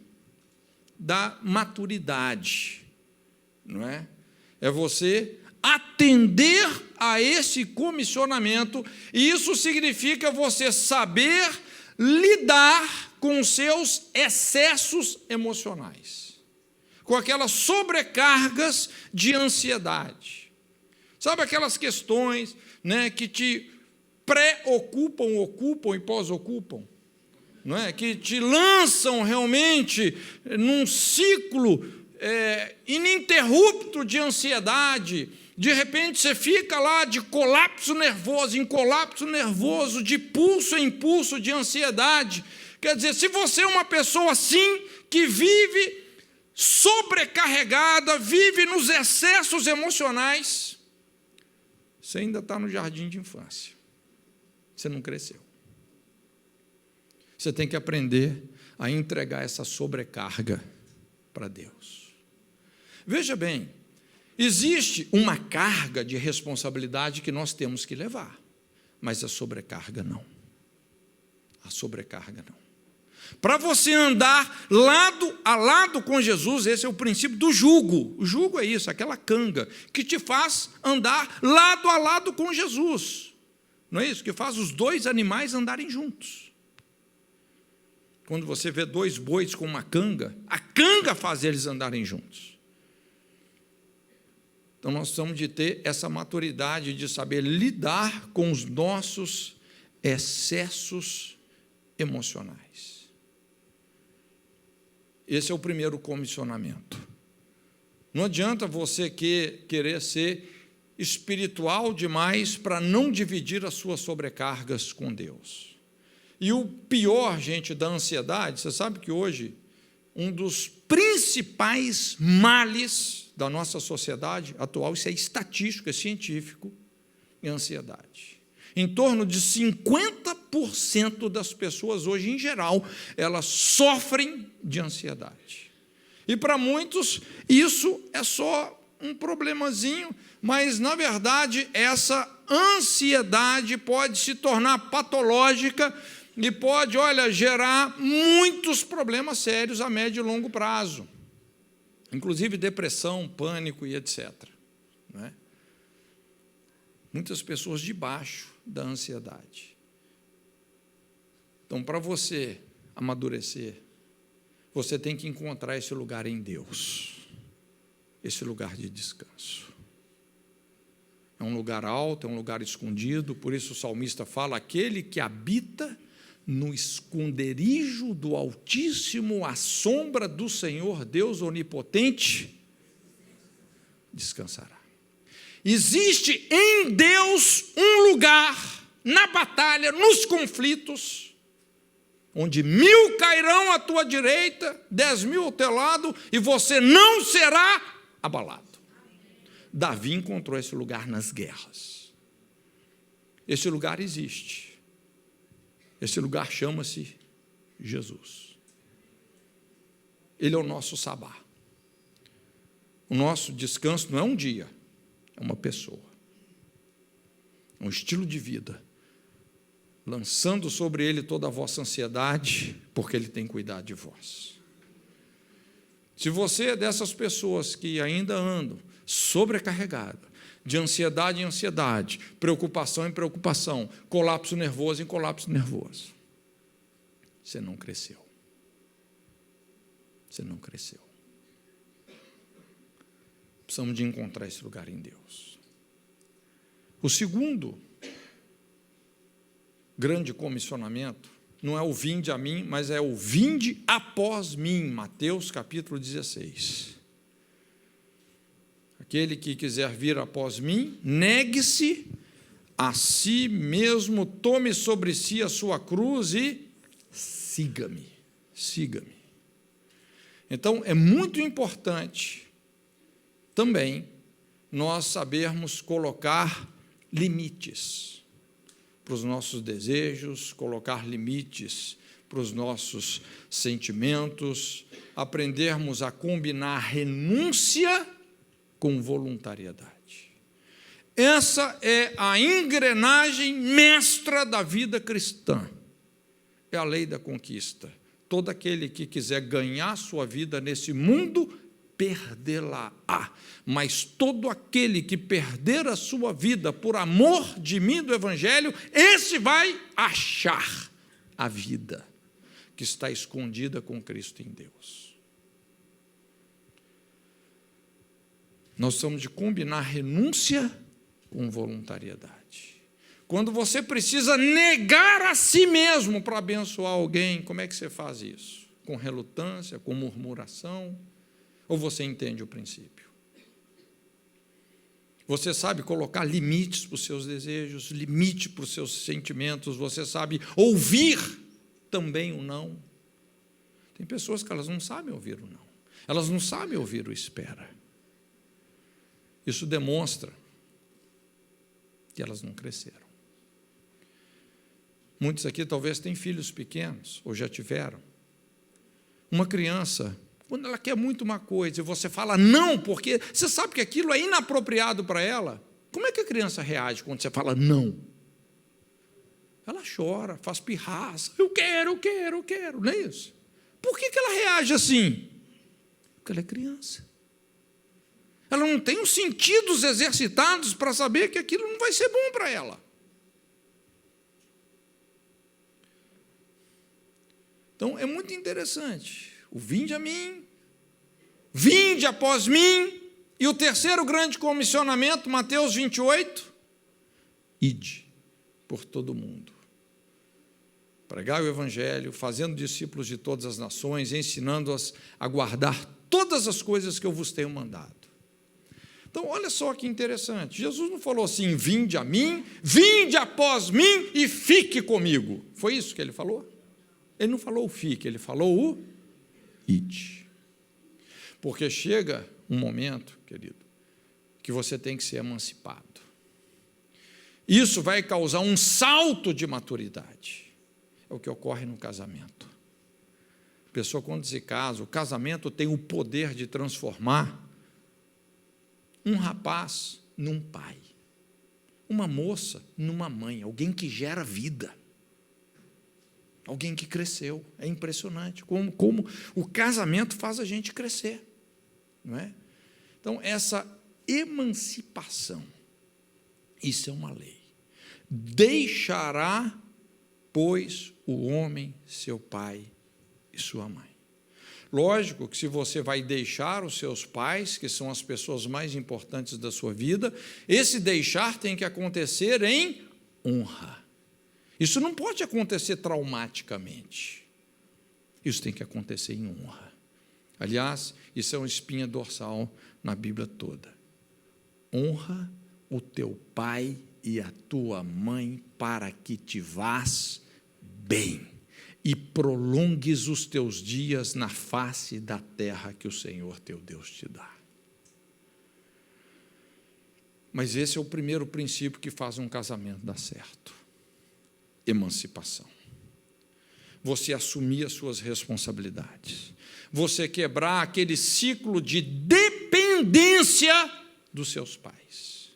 da maturidade, não é? É você atender a esse comissionamento, e isso significa você saber lidar com os seus excessos emocionais, com aquelas sobrecargas de ansiedade. Sabe aquelas questões, né, que te preocupam, ocupam e pós-ocupam? Não é? Que te lançam realmente num ciclo ininterrupto de ansiedade. De repente você fica lá de colapso nervoso em colapso nervoso, de pulso em pulso de ansiedade. Quer dizer, se você é uma pessoa assim, que vive sobrecarregada, vive nos excessos emocionais, você ainda está no jardim de infância. Você não cresceu. Você tem que aprender a entregar essa sobrecarga para Deus. Veja bem, existe uma carga de responsabilidade que nós temos que levar, mas a sobrecarga não. A sobrecarga não. Para você andar lado a lado com Jesus, esse é o princípio do jugo. O jugo é isso, aquela canga que te faz andar lado a lado com Jesus. Não é isso? Que faz os dois animais andarem juntos. Quando você vê 2 bois com uma canga, a canga faz eles andarem juntos. Então nós precisamos de ter essa maturidade de saber lidar com os nossos excessos emocionais. Esse é o primeiro comissionamento. Não adianta você querer ser espiritual demais para não dividir as suas sobrecargas com Deus. E o pior, gente, da ansiedade, você sabe que hoje um dos principais males da nossa sociedade atual, isso é estatístico, é científico, é a ansiedade. Em torno de 50% das pessoas hoje, em geral, elas sofrem de ansiedade. E para muitos, isso é só um problemazinho, mas, na verdade, essa ansiedade pode se tornar patológica e pode, gerar muitos problemas sérios a médio e longo prazo, inclusive depressão, pânico e etc. Não é? Muitas pessoas debaixo da ansiedade. Então, para você amadurecer, você tem que encontrar esse lugar em Deus, esse lugar de descanso. É um lugar alto, é um lugar escondido, por isso o salmista fala: aquele que habita no esconderijo do Altíssimo, à sombra do Senhor Deus Onipotente, descansará. Existe em Deus um lugar na batalha, nos conflitos, onde 1000 cairão à tua direita, 10.000 ao teu lado, e você não será abalado. Davi encontrou esse lugar nas guerras. Esse lugar existe. Esse lugar chama-se Jesus. Ele é o nosso sabá. O nosso descanso não é um dia, é uma pessoa. É um estilo de vida. Lançando sobre ele toda a vossa ansiedade, porque ele tem cuidado de vós. Se você é dessas pessoas que ainda andam sobrecarregado, de ansiedade em ansiedade, preocupação em preocupação, colapso nervoso em colapso nervoso, você não cresceu. Você não cresceu. Precisamos de encontrar esse lugar em Deus. O segundo grande comissionamento não é o vinde a mim, mas é o vinde após mim, Mateus capítulo 16. Aquele que quiser vir após mim, negue-se a si mesmo, tome sobre si a sua cruz e siga-me. Siga-me. Então, é muito importante também nós sabermos colocar limites para os nossos desejos, colocar limites para os nossos sentimentos, aprendermos a combinar renúncia com voluntariedade. Essa é a engrenagem mestra da vida cristã. É a lei da conquista. Todo aquele que quiser ganhar sua vida nesse mundo, perdê-la-á. Mas todo aquele que perder a sua vida por amor de mim, do Evangelho, esse vai achar a vida que está escondida com Cristo em Deus. Nós precisamos de combinar renúncia com voluntariedade. Quando você precisa negar a si mesmo para abençoar alguém, como é que você faz isso? Com relutância, com murmuração? Ou você entende o princípio? Você sabe colocar limites para os seus desejos, limite para os seus sentimentos, você sabe ouvir também o não. Tem pessoas que elas não sabem ouvir o não. Elas não sabem ouvir o espera. Isso demonstra que elas não cresceram. Muitos aqui talvez têm filhos pequenos, ou já tiveram. Uma criança, quando ela quer muito uma coisa e você fala não, porque você sabe que aquilo é inapropriado para ela, como é que a criança reage quando você fala não? Ela chora, faz pirraça, eu quero, não é isso? Por que ela reage assim? Porque ela é criança. Ela não tem os sentidos exercitados para saber que aquilo não vai ser bom para ela. Então, é muito interessante. O vinde a mim, vinde após mim, e o terceiro grande comissionamento, Mateus 28, ide por todo o mundo. Pregai o Evangelho, fazendo discípulos de todas as nações, ensinando-as a guardar todas as coisas que eu vos tenho mandado. Então, olha só que interessante. Jesus não falou assim, vinde a mim, vinde após mim e fique comigo. Foi isso que ele falou? Ele não falou o fique, ele falou o ide. Porque chega um momento, querido, que você tem que ser emancipado. Isso vai causar um salto de maturidade. É o que ocorre no casamento. A pessoa, quando se casa, o casamento tem o poder de transformar um rapaz num pai, uma moça numa mãe, alguém que gera vida, alguém que cresceu. É impressionante como o casamento faz a gente crescer, não é? Então, essa emancipação, isso é uma lei. Deixará, pois, o homem seu pai e sua mãe. Lógico que se você vai deixar os seus pais, que são as pessoas mais importantes da sua vida, esse deixar tem que acontecer em honra. Isso não pode acontecer traumaticamente. Isso tem que acontecer em honra. Aliás, isso é uma espinha dorsal na Bíblia toda. Honra o teu pai e a tua mãe para que te vás bem. e prolongues os teus dias na face da terra que o Senhor teu Deus te dá. Mas esse é o primeiro princípio que faz um casamento dar certo. Emancipação. Você assumir as suas responsabilidades. Você quebrar aquele ciclo de dependência dos seus pais.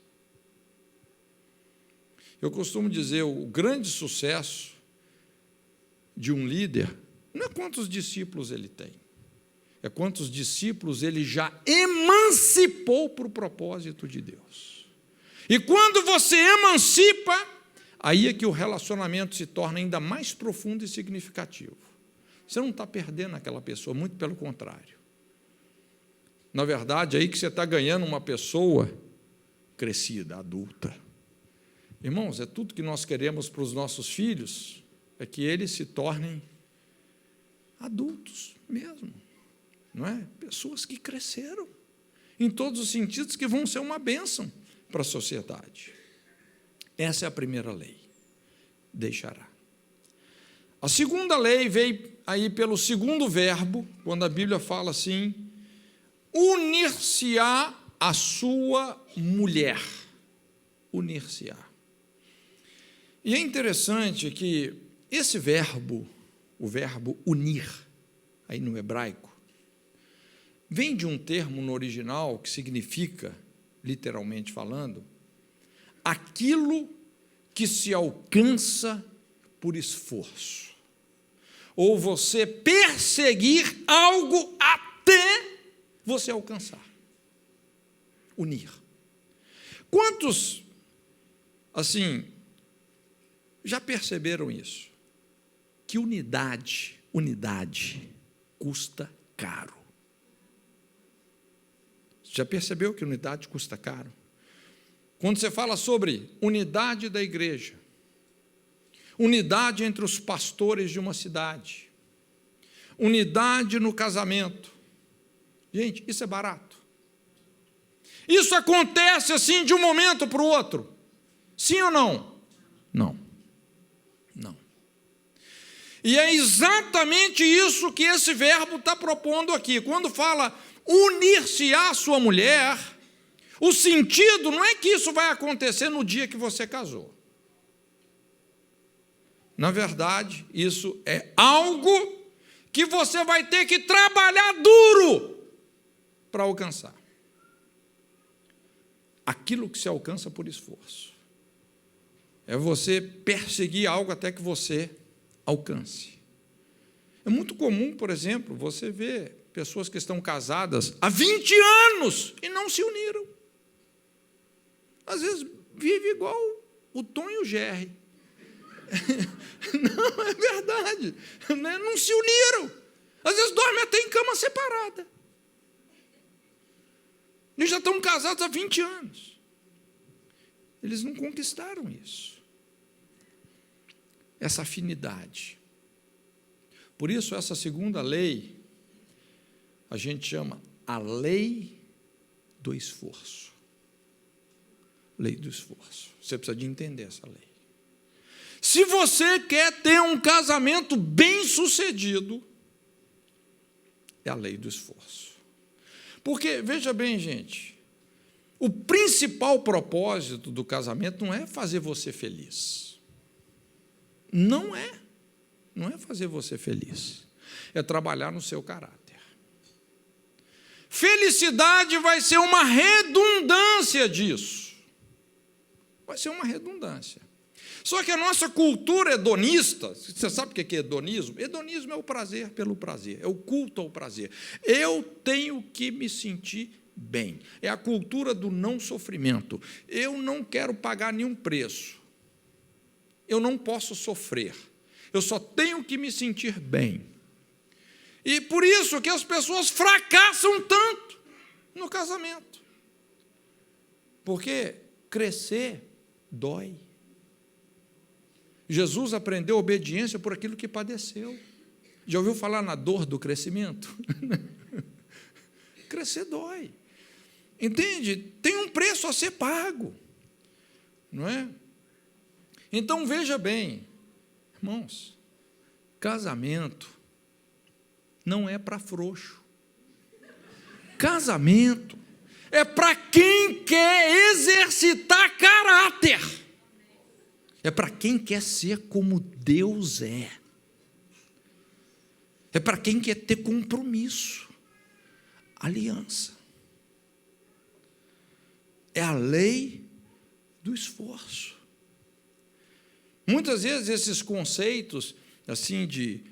Eu costumo dizer, o grande sucesso de um líder não é quantos discípulos ele tem, é quantos discípulos ele já emancipou para o propósito de Deus. E quando você emancipa, aí é que o relacionamento se torna ainda mais profundo e significativo. Você não está perdendo aquela pessoa, muito pelo contrário. Na verdade, é aí que você está ganhando uma pessoa crescida, adulta. Irmãos, é tudo que nós queremos para os nossos filhos, é que eles se tornem adultos mesmo, não é? Pessoas que cresceram, em todos os sentidos, que vão ser uma bênção para a sociedade. Essa é a primeira lei, deixará. A segunda lei veio aí pelo segundo verbo, quando a Bíblia fala assim, unir-se-á a sua mulher. Unir-se-á. E é interessante que esse verbo, o verbo unir, aí no hebraico, vem de um termo no original que significa, literalmente falando, aquilo que se alcança por esforço, ou você perseguir algo até você alcançar. Unir. Quantos, assim, já perceberam isso? Que unidade custa caro. Já percebeu que unidade custa caro? Quando você fala sobre unidade da igreja, unidade entre os pastores de uma cidade, unidade no casamento, gente, isso é barato. Isso acontece assim de um momento para o outro. Sim ou não? Não. E é exatamente isso que esse verbo está propondo aqui. Quando fala unir-se à sua mulher, o sentido não é que isso vai acontecer no dia que você casou. Na verdade, isso é algo que você vai ter que trabalhar duro para alcançar. Aquilo que se alcança por esforço. É você perseguir algo até que você alcance. É muito comum, por exemplo, você ver pessoas que estão casadas há 20 anos e não se uniram. Às vezes vive igual o Tom e o Jerry. Não, é verdade. Não se uniram. Às vezes dormem até em cama separada. Eles já estão casados há 20 anos. Eles não conquistaram isso. Essa afinidade. Por isso, essa segunda lei, a gente chama a lei do esforço. Lei do esforço. Você precisa de entender essa lei. Se você quer ter um casamento bem-sucedido, é a lei do esforço. Porque, veja bem, gente, o principal propósito do casamento não é fazer você feliz. Não é fazer você feliz. É trabalhar no seu caráter. Felicidade vai ser uma redundância disso. Vai ser uma redundância. Só que a nossa cultura hedonista, você sabe o que é hedonismo? Hedonismo é o prazer pelo prazer, é o culto ao prazer. Eu tenho que me sentir bem. É a cultura do não sofrimento. Eu não quero pagar nenhum preço. Eu não posso sofrer. Eu só tenho que me sentir bem. E por isso que as pessoas fracassam tanto no casamento. Porque crescer dói. Jesus aprendeu obediência por aquilo que padeceu. Já ouviu falar na dor do crescimento? Crescer dói. Entende? Tem um preço a ser pago. Não é? Então, veja bem, irmãos, casamento não é para frouxo. Casamento é para quem quer exercitar caráter. É para quem quer ser como Deus é. É para quem quer ter compromisso, aliança. É a lei do esforço. Muitas vezes esses conceitos assim de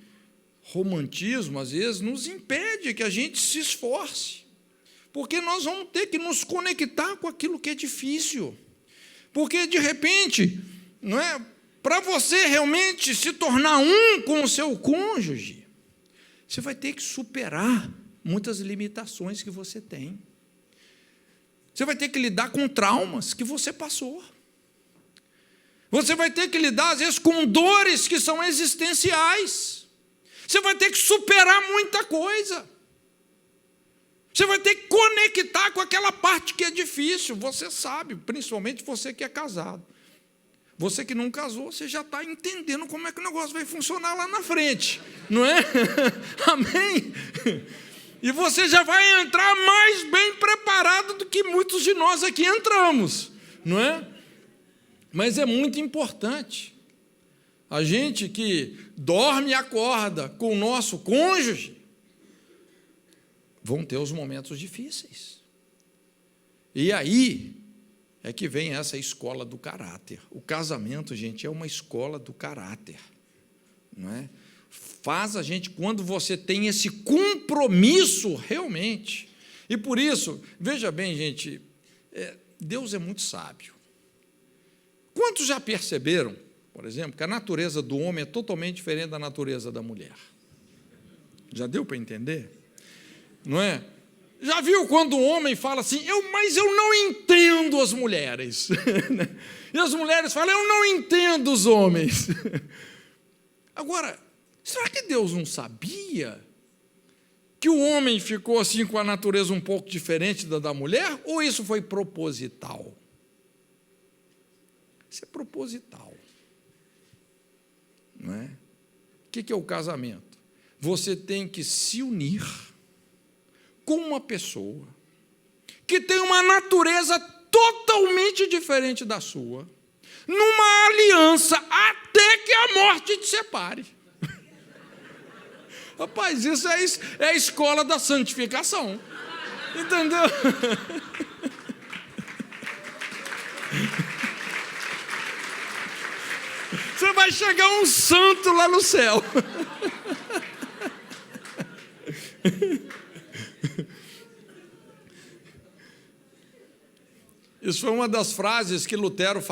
romantismo, às vezes, nos impede que a gente se esforce. Porque nós vamos ter que nos conectar com aquilo que é difícil. Porque, de repente, não é, para você realmente se tornar um com o seu cônjuge, você vai ter que superar muitas limitações que você tem. Você vai ter que lidar com traumas que você passou. Você vai ter que lidar, às vezes, com dores que são existenciais. Você vai ter que superar muita coisa. Você vai ter que conectar com aquela parte que é difícil. Você sabe, principalmente você que é casado. Você que não casou, você já está entendendo como é que o negócio vai funcionar lá na frente. Não é? Amém? E você já vai entrar mais bem preparado do que muitos de nós aqui entramos. Não é? Mas é muito importante. A gente que dorme e acorda com o nosso cônjuge, vão ter os momentos difíceis. E aí é que vem essa escola do caráter. O casamento, gente, é uma escola do caráter. Não é? Faz a gente, quando você tem esse compromisso realmente. E por isso, veja bem, gente, Deus é muito sábio. Quantos já perceberam, por exemplo, que a natureza do homem é totalmente diferente da natureza da mulher? Já deu para entender? Não é? Já viu quando o homem fala assim, mas eu não entendo as mulheres. E as mulheres falam, eu não entendo os homens. Agora, será que Deus não sabia que o homem ficou assim com a natureza um pouco diferente da mulher? Ou isso foi proposital? Isso é proposital. Não é? O que é o casamento? Você tem que se unir com uma pessoa que tem uma natureza totalmente diferente da sua, numa aliança até que a morte te separe. Rapaz, isso é a escola da santificação. Entendeu? Você vai chegar um santo lá no céu. Isso foi uma das frases que Lutero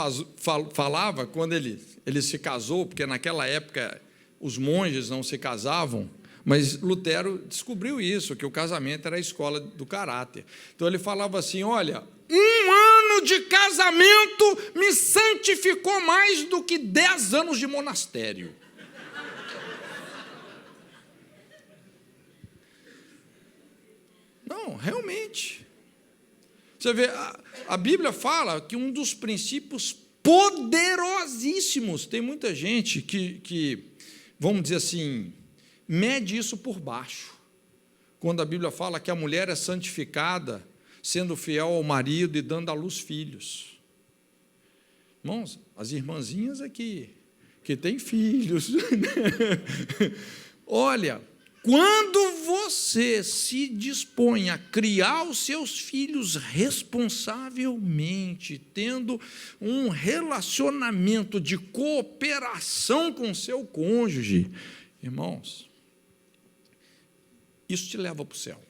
falava quando ele se casou, porque naquela época os monges não se casavam, mas Lutero descobriu isso, que o casamento era a escola do caráter. Então ele falava assim, olha, 1 ano de casamento me santificou mais do que 10 anos de monastério. Não, realmente. Você vê, a Bíblia fala que um dos princípios poderosíssimos, tem muita gente que, vamos dizer assim, mede isso por baixo. Quando a Bíblia fala que a mulher é santificada, sendo fiel ao marido e dando à luz filhos. Irmãos, as irmãzinhas aqui, que têm filhos. Olha, quando você se dispõe a criar os seus filhos responsavelmente, tendo um relacionamento de cooperação com seu cônjuge, irmãos, isso te leva para o céu.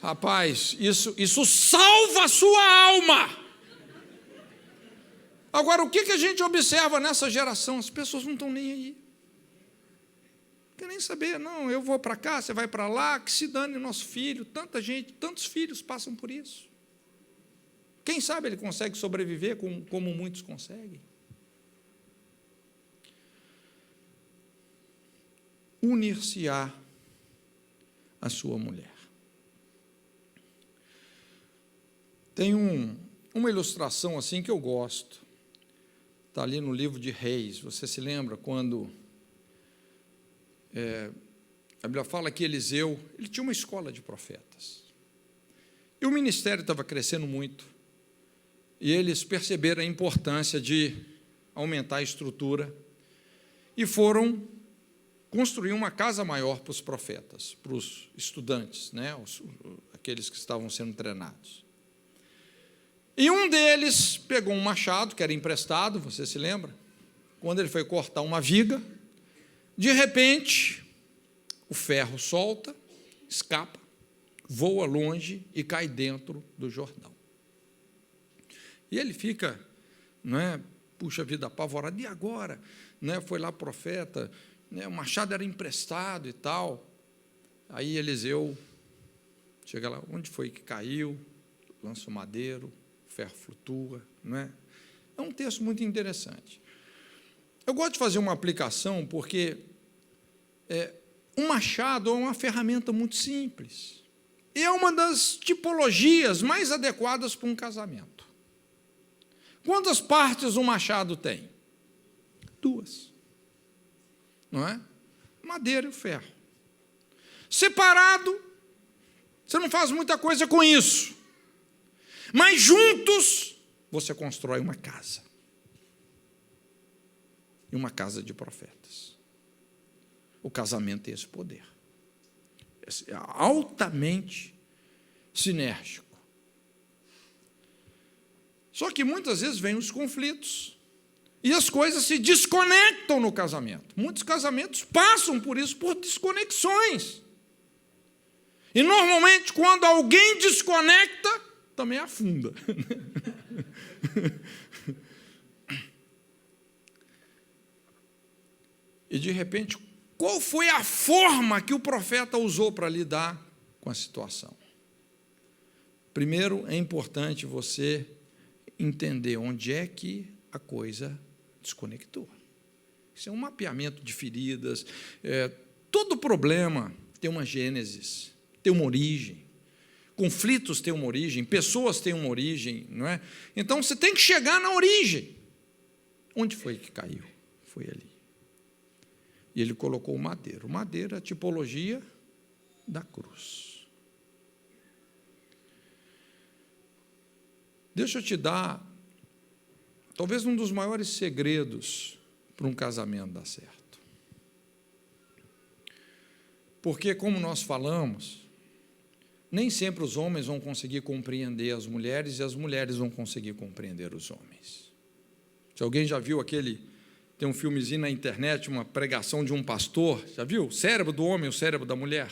Rapaz, isso salva a sua alma. Agora, o que a gente observa nessa geração? As pessoas não estão nem aí. Não quer nem saber, não, eu vou para cá, você vai para lá, que se dane o nosso filho. Tanta gente, tantos filhos passam por isso. Quem sabe ele consegue sobreviver como muitos conseguem. Unir-se-á a sua mulher. Tem uma ilustração assim que eu gosto. está ali no livro de Reis. Você se lembra quando a Bíblia fala que Eliseu, ele tinha uma escola de profetas. E o ministério estava crescendo muito. E eles perceberam a importância de aumentar a estrutura e foram construir uma casa maior para os profetas, para os estudantes, né? Aqueles que estavam sendo treinados. E um deles pegou um machado, que era emprestado, você se lembra? Quando ele foi cortar uma viga, de repente, o ferro solta, escapa, voa longe e cai dentro do Jordão. E ele fica, não é, puxa vida, apavorado. E agora? Né, foi lá profeta, né, o machado era emprestado e tal. Aí Eliseu chega lá, onde foi que caiu? Lança o madeiro, o ferro flutua. Não é? É um texto muito interessante. Eu gosto de fazer uma aplicação porque um machado é uma ferramenta muito simples. E é uma das tipologias mais adequadas para um casamento. Quantas partes um machado tem? 2. Não é? Madeira e ferro. Separado, você não faz muita coisa com isso. Mas juntos, você constrói uma casa. E uma casa de profetas. O casamento tem esse poder. É altamente sinérgico. Só que muitas vezes vêm os conflitos e as coisas se desconectam no casamento. Muitos casamentos passam por isso, por desconexões. E normalmente, quando alguém desconecta, também afunda. E de repente, qual foi a forma que o profeta usou para lidar com a situação? Primeiro, é importante você entender onde é que a coisa desconectou. Isso é um mapeamento de feridas. Todo problema tem uma gênese, tem uma origem. Conflitos têm uma origem, pessoas têm uma origem, não é? Então, você tem que chegar na origem. Onde foi que caiu? Foi ali. E ele colocou o madeiro. O madeiro é a tipologia da cruz. Deixa eu te dar, talvez um dos maiores segredos para um casamento dar certo. Porque, como nós falamos, nem sempre os homens vão conseguir compreender as mulheres e as mulheres vão conseguir compreender os homens. Se alguém já viu tem um filmezinho na internet, uma pregação de um pastor, já viu? O cérebro do homem e o cérebro da mulher.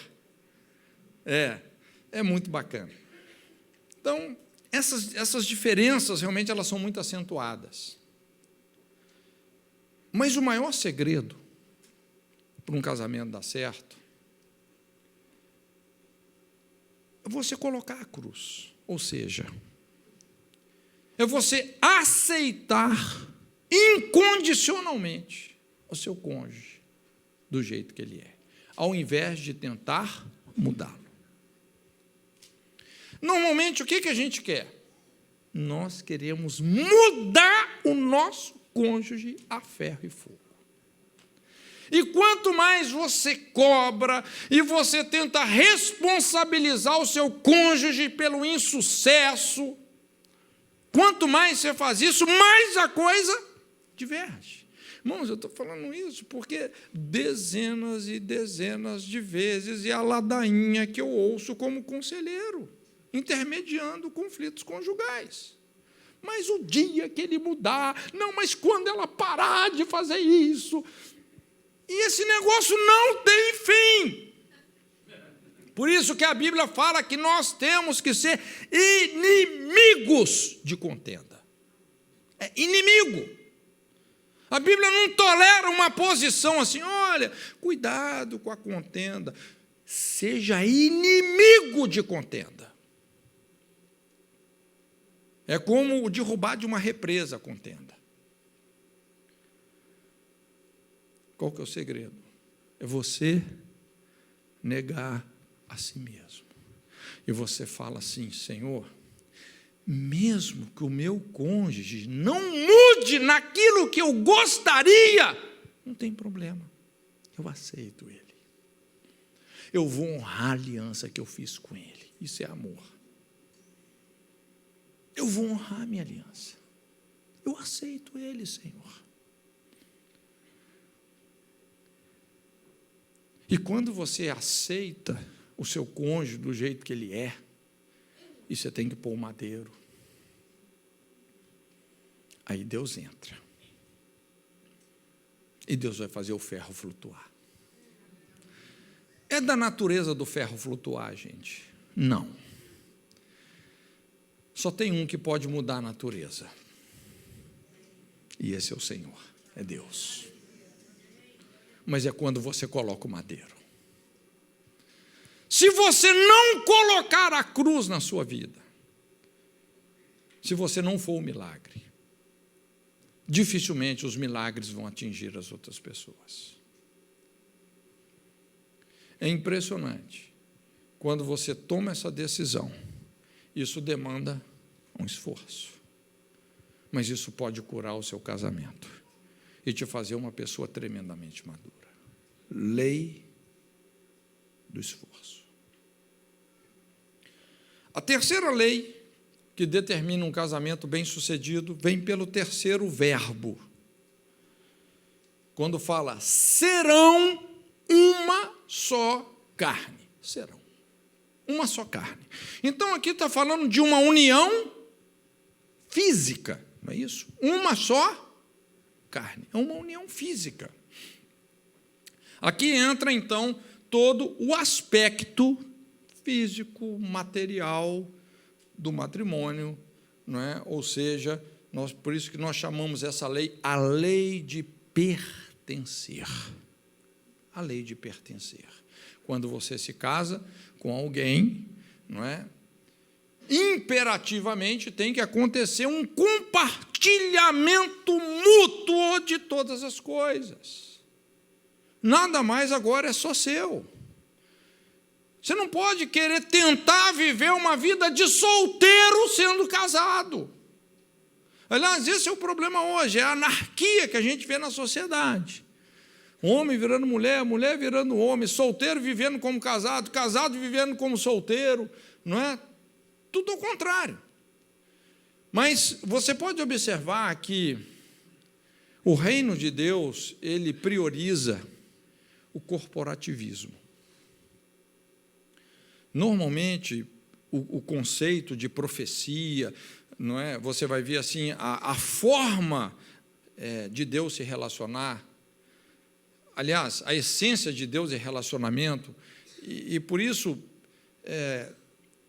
É muito bacana. Então, essas diferenças, realmente, elas são muito acentuadas. Mas o maior segredo para um casamento dar certo é você colocar a cruz. Ou seja, é você aceitar incondicionalmente o seu cônjuge do jeito que ele é, ao invés de tentar mudá-lo. Normalmente, o que a gente quer? Nós queremos mudar o nosso cônjuge a ferro e fogo. E quanto mais você cobra e você tenta responsabilizar o seu cônjuge pelo insucesso, quanto mais você faz isso, mais a coisa diverge. Irmãos, eu estou falando isso porque dezenas e dezenas de vezes é a ladainha que eu ouço como conselheiro, intermediando conflitos conjugais. Mas o dia que ele mudar, não, mas quando ela parar de fazer isso, e esse negócio não tem fim. Por isso que a Bíblia fala que nós temos que ser inimigos de contenda. É inimigo. A Bíblia não tolera uma posição assim, olha, cuidado com a contenda. Seja inimigo de contenda. É como o derrubar de uma represa a contenda. Qual que é o segredo? É você negar a si mesmo. E você fala assim, Senhor, mesmo que o meu cônjuge não mude naquilo que eu gostaria, não tem problema, eu aceito ele. Eu vou honrar a aliança que eu fiz com ele. Isso é amor. Eu vou honrar a minha aliança. Eu aceito ele, Senhor. E quando você aceita o seu cônjuge do jeito que ele é, e você tem que pôr o madeiro, aí Deus entra. E Deus vai fazer o ferro flutuar. É da natureza do ferro flutuar, gente? Não. Só tem um que pode mudar a natureza. E esse é o Senhor, é Deus. Mas é quando você coloca o madeiro. Se você não colocar a cruz na sua vida, se você não for o milagre, dificilmente os milagres vão atingir as outras pessoas. É impressionante. Quando você toma essa decisão, isso demanda um esforço. Mas isso pode curar o seu casamento e te fazer uma pessoa tremendamente madura. Lei do esforço. A terceira lei que determina um casamento bem-sucedido vem pelo terceiro verbo. Quando fala, serão uma só carne. Serão uma só carne. Então aqui está falando de uma união física, não é isso? Uma só carne. É uma união física. Aqui entra então todo o aspecto físico, material do matrimônio, não é? Ou seja, por isso que nós chamamos essa lei a lei de pertencer. A lei de pertencer. Quando você se casa com alguém, não é? Imperativamente tem que acontecer um compartilhamento mútuo de todas as coisas. Nada mais agora é só seu. Você não pode querer tentar viver uma vida de solteiro sendo casado. Aliás, esse é o problema hoje, é a anarquia que a gente vê na sociedade. Homem virando mulher, mulher virando homem, solteiro vivendo como casado, casado vivendo como solteiro, não é? Tudo ao contrário. Mas você pode observar que o reino de Deus, ele prioriza o corporativismo. Normalmente, o conceito de profecia, não é? Você vai ver assim, a forma de Deus se relacionar. Aliás, a essência de Deus é relacionamento, e por isso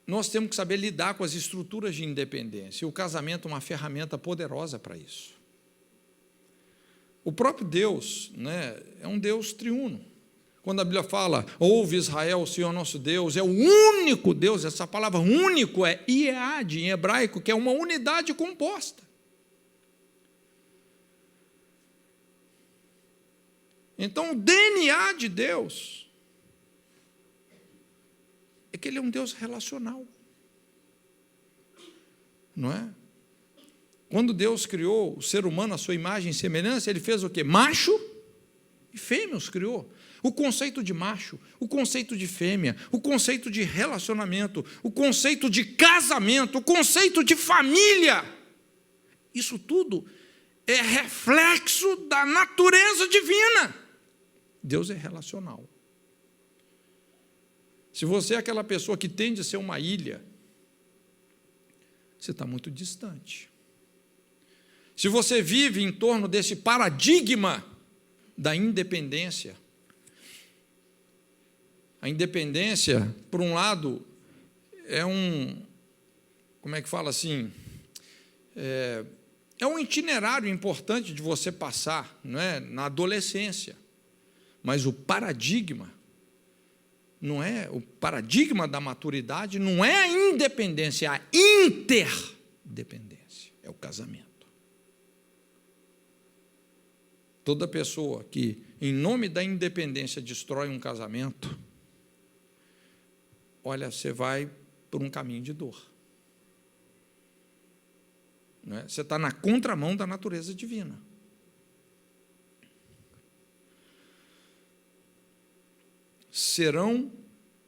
nós temos que saber lidar com as estruturas de independência. E o casamento é uma ferramenta poderosa para isso. O próprio Deus, né, é um Deus triuno. Quando a Bíblia fala, ouve Israel, o Senhor nosso Deus, é o único Deus, essa palavra único é Iead, em hebraico, que é uma unidade composta. Então, o DNA de Deus é que Ele é um Deus relacional. Não é? Quando Deus criou o ser humano à sua imagem e semelhança, Ele fez o quê? Macho e fêmea os criou. O conceito de macho, o conceito de fêmea, o conceito de relacionamento, o conceito de casamento, o conceito de família. Isso tudo é reflexo da natureza divina. Deus é relacional. Se você é aquela pessoa que tende a ser uma ilha, você está muito distante. Se você vive em torno desse paradigma da independência, a independência, por um lado, é como é que fala assim? É um itinerário importante de você passar, não é? Na adolescência. Mas o paradigma da maturidade não é a independência, é a interdependência, é o casamento. Toda pessoa que, em nome da independência, destrói um casamento, olha, você vai por um caminho de dor. não é? Você está na contramão da natureza divina. Serão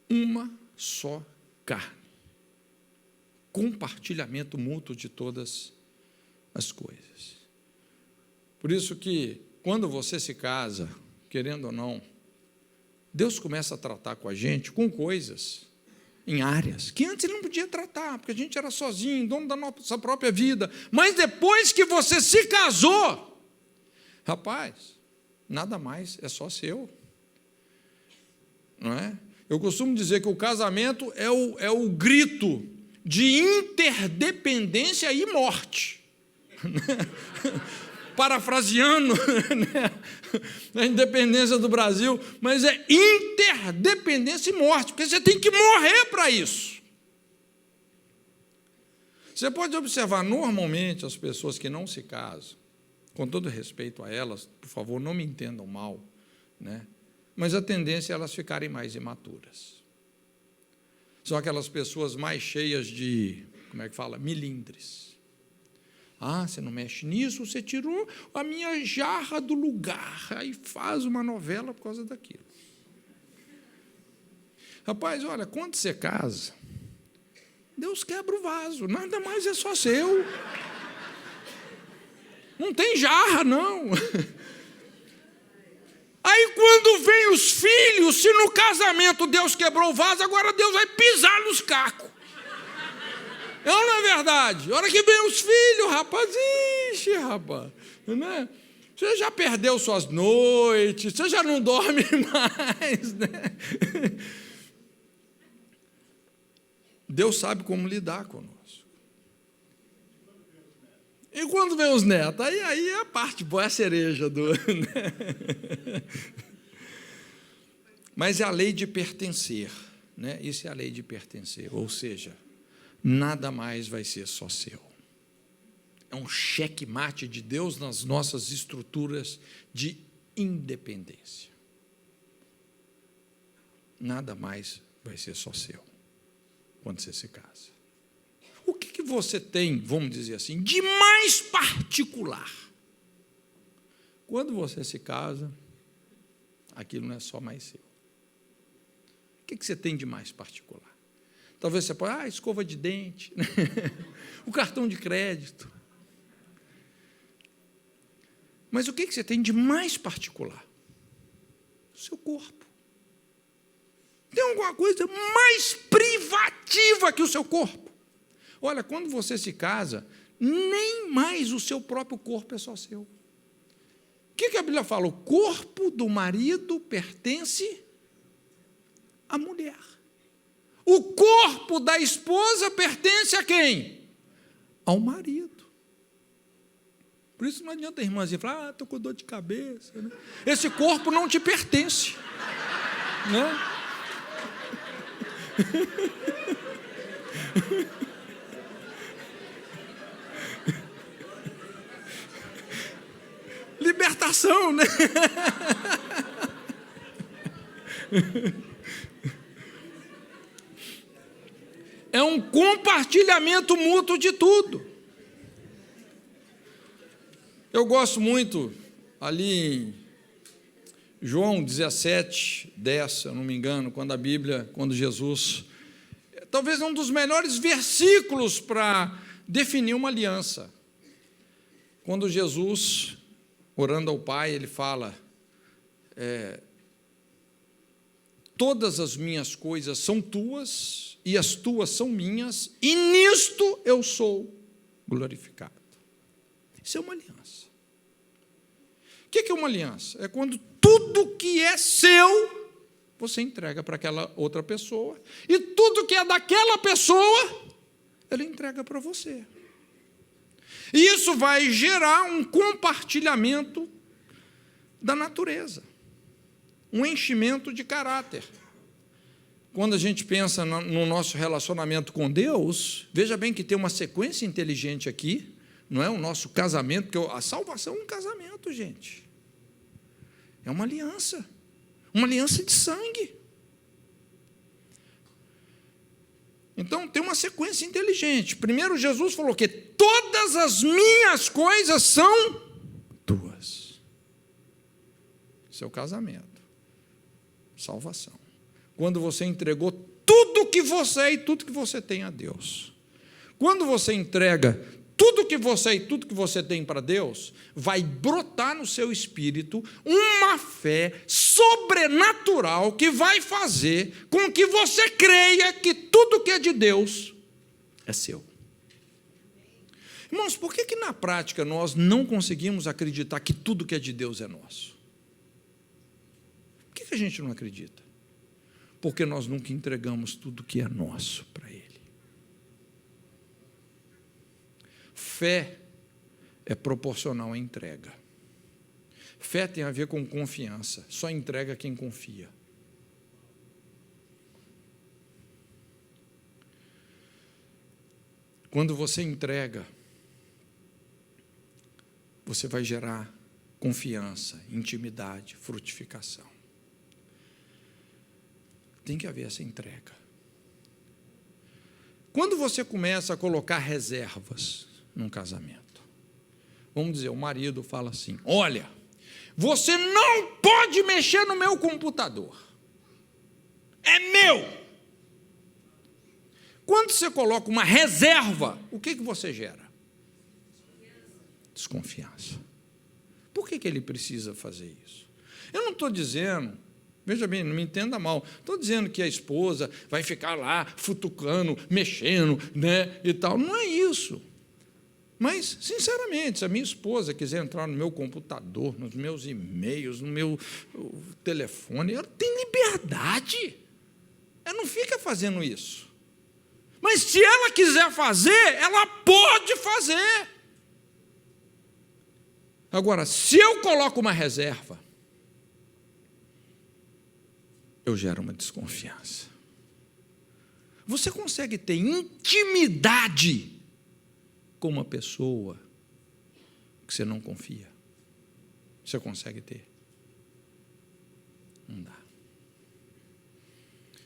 uma só carne. Compartilhamento mútuo de todas as coisas. Por isso que, quando você se casa, querendo ou não, Deus começa a tratar com a gente com coisas em áreas que antes Ele não podia tratar, porque a gente era sozinho, dono da nossa própria vida. Mas depois que você se casou, rapaz, nada mais é só seu. Não é? Eu costumo dizer que o casamento é o grito de interdependência e morte. Parafraseando, né, a independência do Brasil, mas é interdependência e morte, porque você tem que morrer para isso. Você pode observar, normalmente, as pessoas que não se casam, com todo respeito a elas, por favor, não me entendam mal, né? Mas a tendência é elas ficarem mais imaturas. São aquelas pessoas mais cheias de, como é que fala, milindres. Ah, você não mexe nisso, você tirou a minha jarra do lugar, aí faz uma novela por causa daquilo. Rapaz, olha, quando você casa, Deus quebra o vaso, nada mais é só seu. Não tem jarra, não. Aí, quando vem os filhos, se no casamento Deus quebrou o vaso, agora Deus vai pisar nos cacos. É ou não é verdade? A hora que vem os filhos, rapaz, ixi, rapaz, né? Você já perdeu suas noites, você já não dorme mais, né? Deus sabe como lidar conosco. E quando vem os netos? Aí é a parte boa, é a cereja do... Né? Mas é a lei de pertencer, né? Isso é a lei de pertencer, ou seja, nada mais vai ser só seu. É um checkmate de Deus nas nossas estruturas de independência. Nada mais vai ser só seu quando você se casa. O que você tem, vamos dizer assim, de mais particular? Quando você se casa, aquilo não é só mais seu. O que você tem de mais particular? Talvez você possa, escova de dente, o cartão de crédito. Mas o que você tem de mais particular? O seu corpo. Tem alguma coisa mais privativa que o seu corpo? Olha, quando você se casa, nem mais o seu próprio corpo é só seu. O que a Bíblia fala? O corpo do marido pertence à mulher. O corpo da esposa pertence a quem? Ao marido. Por isso não adianta a irmãzinha falar, estou com dor de cabeça. Né? Esse corpo não te pertence. Né? Libertação, né? É um compartilhamento mútuo de tudo. Eu gosto muito, ali em João 17, 10, se eu não me engano, quando Jesus... Talvez um dos melhores versículos para definir uma aliança. Quando Jesus, orando ao Pai, ele fala... todas as minhas coisas são tuas, e as tuas são minhas, e nisto eu sou glorificado. Isso é uma aliança. O que é uma aliança? É quando tudo que é seu, você entrega para aquela outra pessoa, e tudo que é daquela pessoa, ele entrega para você. E isso vai gerar um compartilhamento da natureza, um enchimento de caráter. Quando a gente pensa no nosso relacionamento com Deus, veja bem que tem uma sequência inteligente aqui, não é o nosso casamento, porque a salvação é um casamento, gente. É uma aliança de sangue. Então, tem uma sequência inteligente. Primeiro, Jesus falou que todas todas as minhas coisas são tuas. Seu casamento, salvação. Quando você entregou tudo que você é e tudo que você tem a Deus. Quando você entrega tudo que você é e tudo que você tem para Deus, vai brotar no seu espírito uma fé sobrenatural que vai fazer com que você creia que tudo que é de Deus é seu. Irmãos, por que na prática nós não conseguimos acreditar que tudo que é de Deus é nosso? Por que a gente não acredita? Porque nós nunca entregamos tudo que é nosso para Ele. Fé é proporcional à entrega. Fé tem a ver com confiança. Só entrega quem confia. Quando você entrega, você vai gerar confiança, intimidade, frutificação. Tem que haver essa entrega. Quando você começa a colocar reservas num casamento, vamos dizer, o marido fala assim: olha, você não pode mexer no meu computador, é meu. Quando você coloca uma reserva, o que você gera? Desconfiança. Por que ele precisa fazer isso? Eu não estou dizendo, veja bem, não me entenda mal, estou dizendo que a esposa vai ficar lá futucando, mexendo, né, e tal. Não é isso. Mas, sinceramente, se a minha esposa quiser entrar no meu computador, nos meus e-mails, no meu telefone, ela tem liberdade. Ela não fica fazendo isso. Mas se ela quiser fazer, ela pode fazer. Agora, se eu coloco uma reserva, eu gero uma desconfiança. Você consegue ter intimidade com uma pessoa que você não confia? Você consegue ter? Não dá.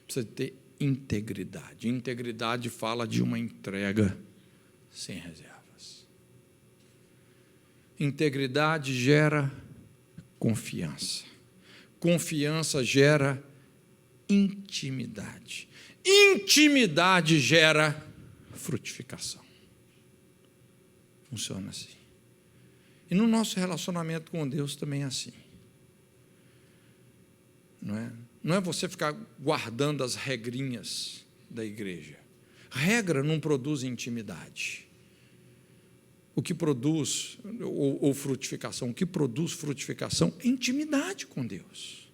Precisa ter integridade. Integridade fala de uma entrega sem reservas. Integridade gera confiança. Confiança gera intimidade. Intimidade gera frutificação. Funciona assim. E no nosso relacionamento com Deus também é assim. Não é você ficar guardando as regrinhas da igreja. Regra não produz intimidade. O que produz, ou frutificação, o que produz frutificação é intimidade com Deus.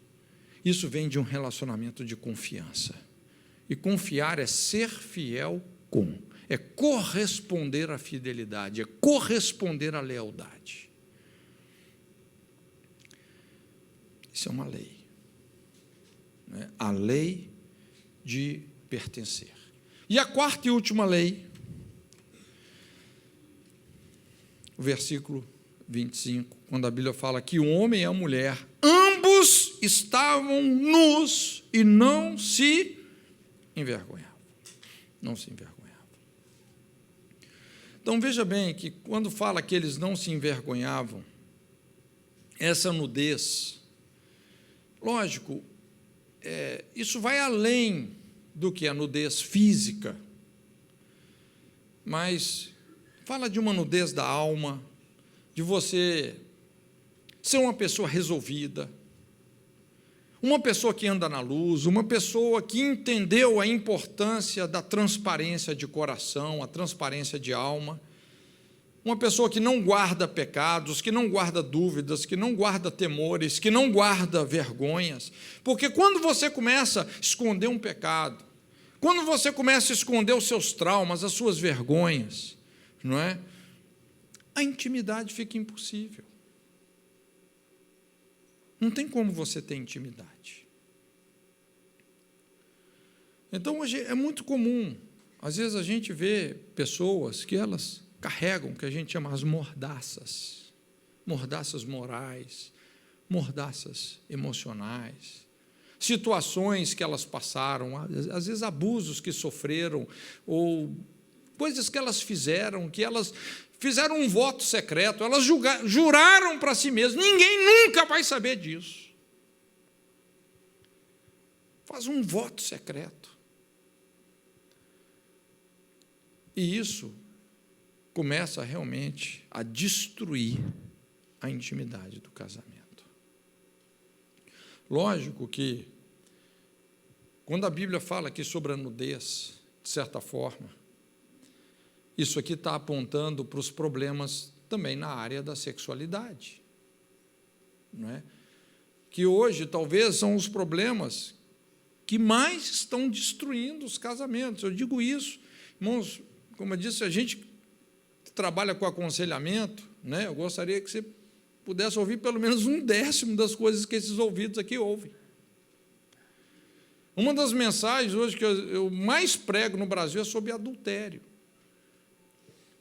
Isso vem de um relacionamento de confiança. E confiar é ser fiel com, é corresponder à fidelidade, é corresponder à lealdade. Isso é uma lei. A lei de pertencer. E a quarta e última lei, o versículo 25, quando a Bíblia fala que o homem e a mulher, ambos estavam nus e não se envergonhavam. Não se envergonhavam. Então, veja bem que quando fala que eles não se envergonhavam, essa nudez, lógico, isso vai além do que a nudez física, mas fala de uma nudez da alma, de você ser uma pessoa resolvida, uma pessoa que anda na luz, uma pessoa que entendeu a importância da transparência de coração, a transparência de alma, uma pessoa que não guarda pecados, que não guarda dúvidas, que não guarda temores, que não guarda vergonhas. Porque quando você começa a esconder um pecado, quando você começa a esconder os seus traumas, as suas vergonhas, não é? A intimidade fica impossível. Não tem como você ter intimidade. Então, hoje é muito comum, às vezes a gente vê pessoas que elas carregam o que a gente chama as mordaças morais, mordaças emocionais, situações que elas passaram, às vezes abusos que sofreram, ou coisas que elas fizeram, que elas fizeram um voto secreto, elas juraram para si mesmas, ninguém nunca vai saber disso. Faz um voto secreto. E isso começa realmente a destruir a intimidade do casamento. Lógico que, quando a Bíblia fala aqui sobre a nudez, de certa forma, isso aqui está apontando para os problemas também na área da sexualidade, não é? Que hoje talvez são os problemas que mais estão destruindo os casamentos. Eu digo isso, irmãos, como eu disse, a gente trabalha com aconselhamento, né? Eu gostaria que você pudesse ouvir pelo menos 1/10 das coisas que esses ouvidos aqui ouvem. Uma das mensagens hoje que eu mais prego no Brasil é sobre adultério.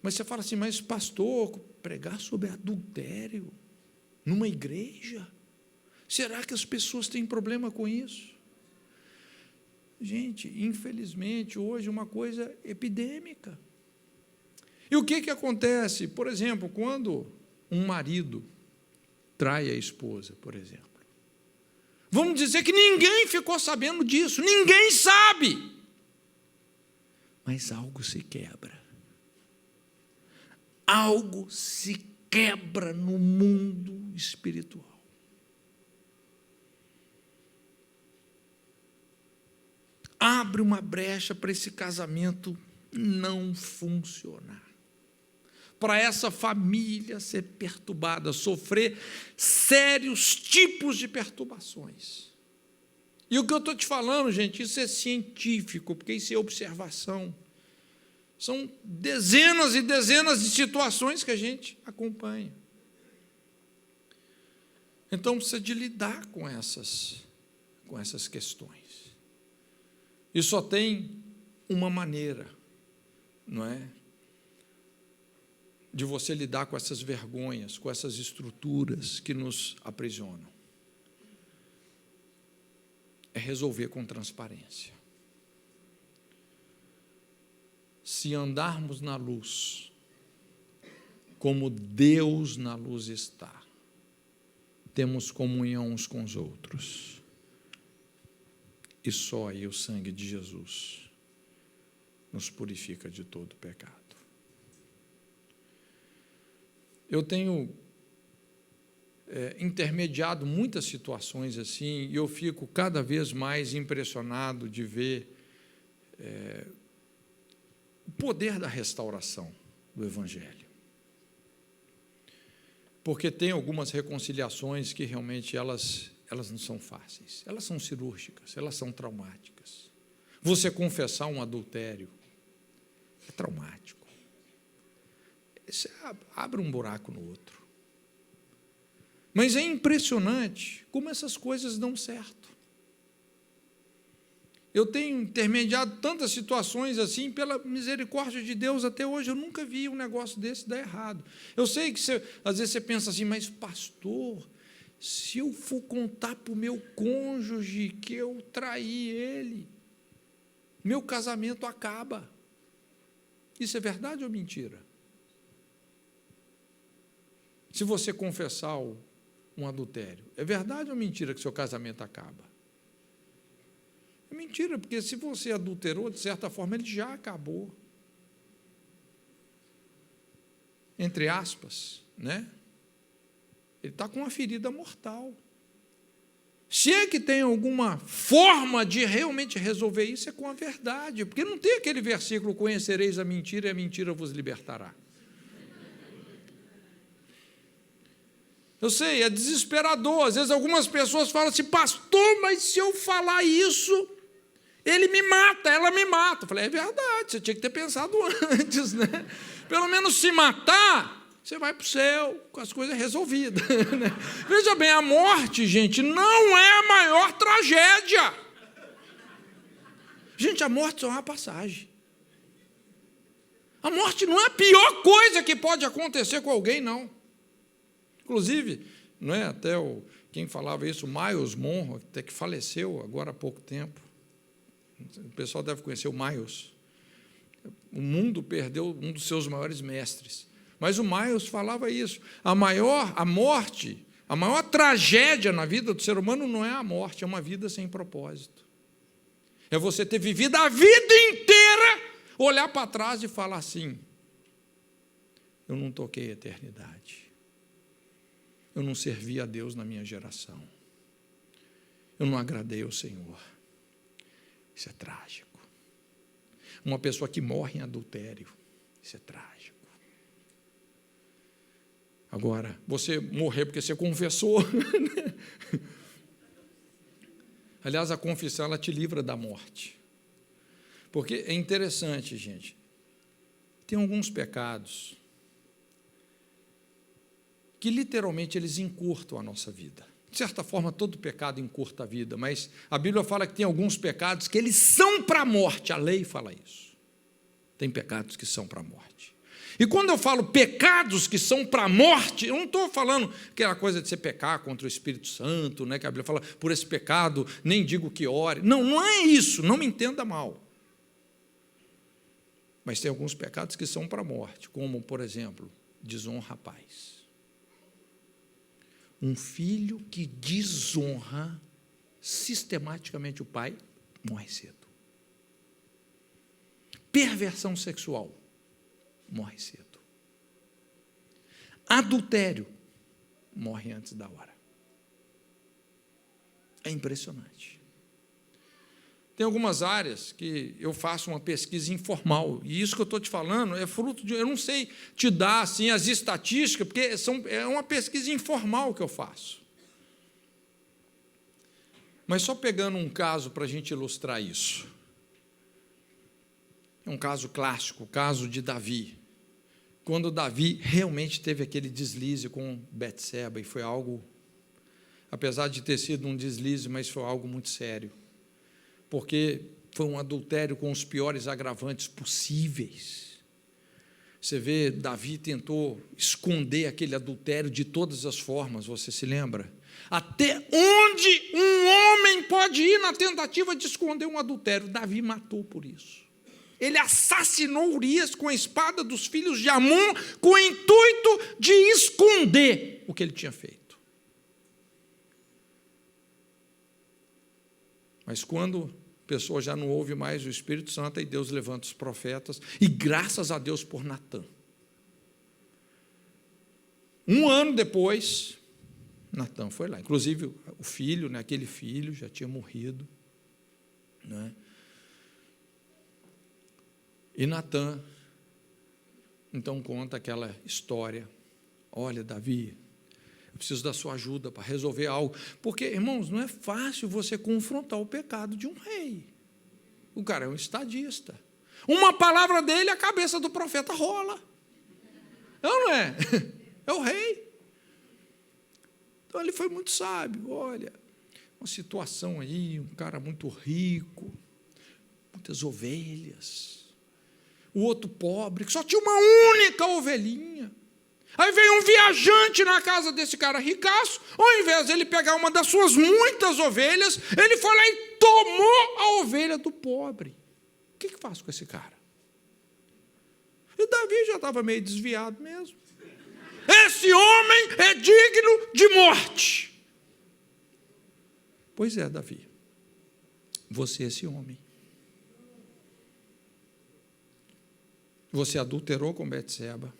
Mas você fala assim, mas pastor, pregar sobre adultério numa igreja? Será que as pessoas têm problema com isso? Gente, infelizmente, hoje é uma coisa epidêmica. E o que acontece? Por exemplo, quando um marido trai a esposa, por exemplo. Vamos dizer que ninguém ficou sabendo disso, ninguém sabe. Mas algo se quebra. Algo se quebra no mundo espiritual. Abre uma brecha para esse casamento não funcionar. Para essa família ser perturbada, sofrer sérios tipos de perturbações. E o que eu estou te falando, gente, isso é científico, porque isso é observação. São dezenas e dezenas de situações que a gente acompanha. Então, precisa de lidar com essas questões. E só tem uma maneira, não é? De você lidar com essas vergonhas, com essas estruturas que nos aprisionam. É resolver com transparência. Se andarmos na luz, como Deus na luz está, temos comunhão uns com os outros. E só aí o sangue de Jesus nos purifica de todo pecado. Eu tenho intermediado muitas situações assim, e eu fico cada vez mais impressionado de ver o poder da restauração do Evangelho. Porque tem algumas reconciliações que realmente elas não são fáceis, elas são cirúrgicas, elas são traumáticas. Você confessar um adultério é traumático. Você abre um buraco no outro. Mas é impressionante como essas coisas dão certo. Eu tenho intermediado tantas situações assim, pela misericórdia de Deus, até hoje eu nunca vi um negócio desse dar errado. Eu sei que às vezes você pensa assim, mas pastor, se eu for contar para o meu cônjuge que eu traí ele, meu casamento acaba. Isso é verdade ou mentira? Se você confessar um adultério, é verdade ou mentira que seu casamento acaba? É mentira, porque se você adulterou, de certa forma, ele já acabou. Entre aspas, né? Ele está com uma ferida mortal. Se é que tem alguma forma de realmente resolver isso, é com a verdade, porque não tem aquele versículo, conhecereis a mentira e a mentira vos libertará. Eu sei, é desesperador. Às vezes algumas pessoas falam assim, pastor, mas se eu falar isso, ele me mata, ela me mata. Eu falei, é verdade, você tinha que ter pensado antes, né? Pelo menos se matar, você vai para o céu com as coisas resolvidas. Né? Veja bem, a morte, gente, não é a maior tragédia. Gente, a morte só é uma passagem. A morte não é a pior coisa que pode acontecer com alguém, não. Inclusive, não é, até quem falava isso, Miles Monroe, até que faleceu agora há pouco tempo. O pessoal deve conhecer o Miles. O mundo perdeu um dos seus maiores mestres. Mas o Miles falava isso. A maior tragédia na vida do ser humano não é a morte, é uma vida sem propósito. É você ter vivido a vida inteira, olhar para trás e falar assim: eu não toquei a eternidade. Eu não servi a Deus na minha geração. Eu não agradei ao Senhor. Isso é trágico. Uma pessoa que morre em adultério, isso é trágico. Agora, você morrer porque você confessou. Aliás, a confissão, ela te livra da morte. Porque é interessante, gente. Tem alguns pecados que literalmente eles encurtam a nossa vida. De certa forma, todo pecado encurta a vida, mas a Bíblia fala que tem alguns pecados que eles são para a morte. A lei fala isso. Tem pecados que são para a morte. E quando eu falo pecados que são para a morte, eu não estou falando aquela coisa de você pecar contra o Espírito Santo, né, que a Bíblia fala, por esse pecado nem digo que ore. Não, não é isso, não me entenda mal. Mas tem alguns pecados que são para a morte, como, por exemplo, desonra pais. Um filho que desonra sistematicamente o pai, morre cedo. Perversão sexual, morre cedo. Adultério, morre antes da hora. É impressionante. Tem algumas áreas que eu faço uma pesquisa informal, e isso que eu estou te falando é fruto de... Eu não sei te dar assim, as estatísticas, porque é uma pesquisa informal que eu faço. Mas só pegando um caso para a gente ilustrar isso. É um caso clássico, o caso de Davi. Quando Davi realmente teve aquele deslize com Betseba, e foi algo, apesar de ter sido um deslize, mas foi algo muito sério. Porque foi um adultério com os piores agravantes possíveis. Você vê, Davi tentou esconder aquele adultério de todas as formas, você se lembra? Até onde um homem pode ir na tentativa de esconder um adultério? Davi matou por isso. Ele assassinou Urias com a espada dos filhos de Amon, com o intuito de esconder o que ele tinha feito. Mas quando a pessoa já não ouve mais o Espírito Santo, aí Deus levanta os profetas, e graças a Deus por Natã. Um ano depois, Natã foi lá. Inclusive, o filho, né, aquele filho já tinha morrido. Né? E Natã, então, conta aquela história. Olha, Davi, eu preciso da sua ajuda para resolver algo. Porque, irmãos, não é fácil você confrontar o pecado de um rei. O cara é um estadista. Uma palavra dele, a cabeça do profeta rola. Não é? É o rei. Então, ele foi muito sábio. Olha, uma situação aí, um cara muito rico, muitas ovelhas. O outro pobre, que só tinha uma única ovelhinha. Aí veio um viajante na casa desse cara ricaço, ao invés de ele pegar uma das suas muitas ovelhas, ele foi lá e tomou a ovelha do pobre. O que faço com esse cara? E Davi já estava meio desviado mesmo. Esse homem é digno de morte. Pois é, Davi, você é esse homem. Você adulterou com Betseba.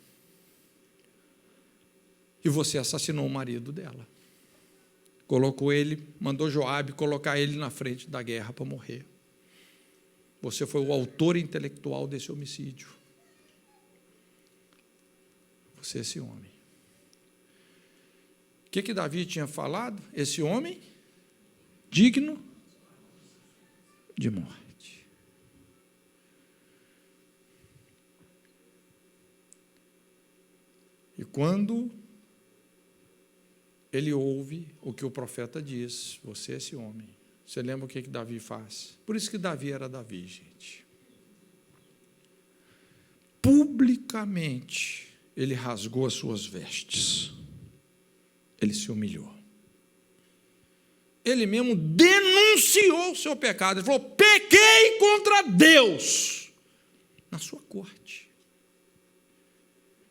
E você assassinou o marido dela. Colocou ele, mandou Joabe colocar ele na frente da guerra para morrer. Você foi o autor intelectual desse homicídio. Você é esse homem. O que Davi tinha falado? Esse homem digno de morte. E quando ele ouve o que o profeta diz, você é esse homem. Você lembra o que Davi faz? Por isso que Davi era Davi, gente. Publicamente, ele rasgou as suas vestes. Ele se humilhou. Ele mesmo denunciou o seu pecado. Ele falou, pequei contra Deus na sua corte.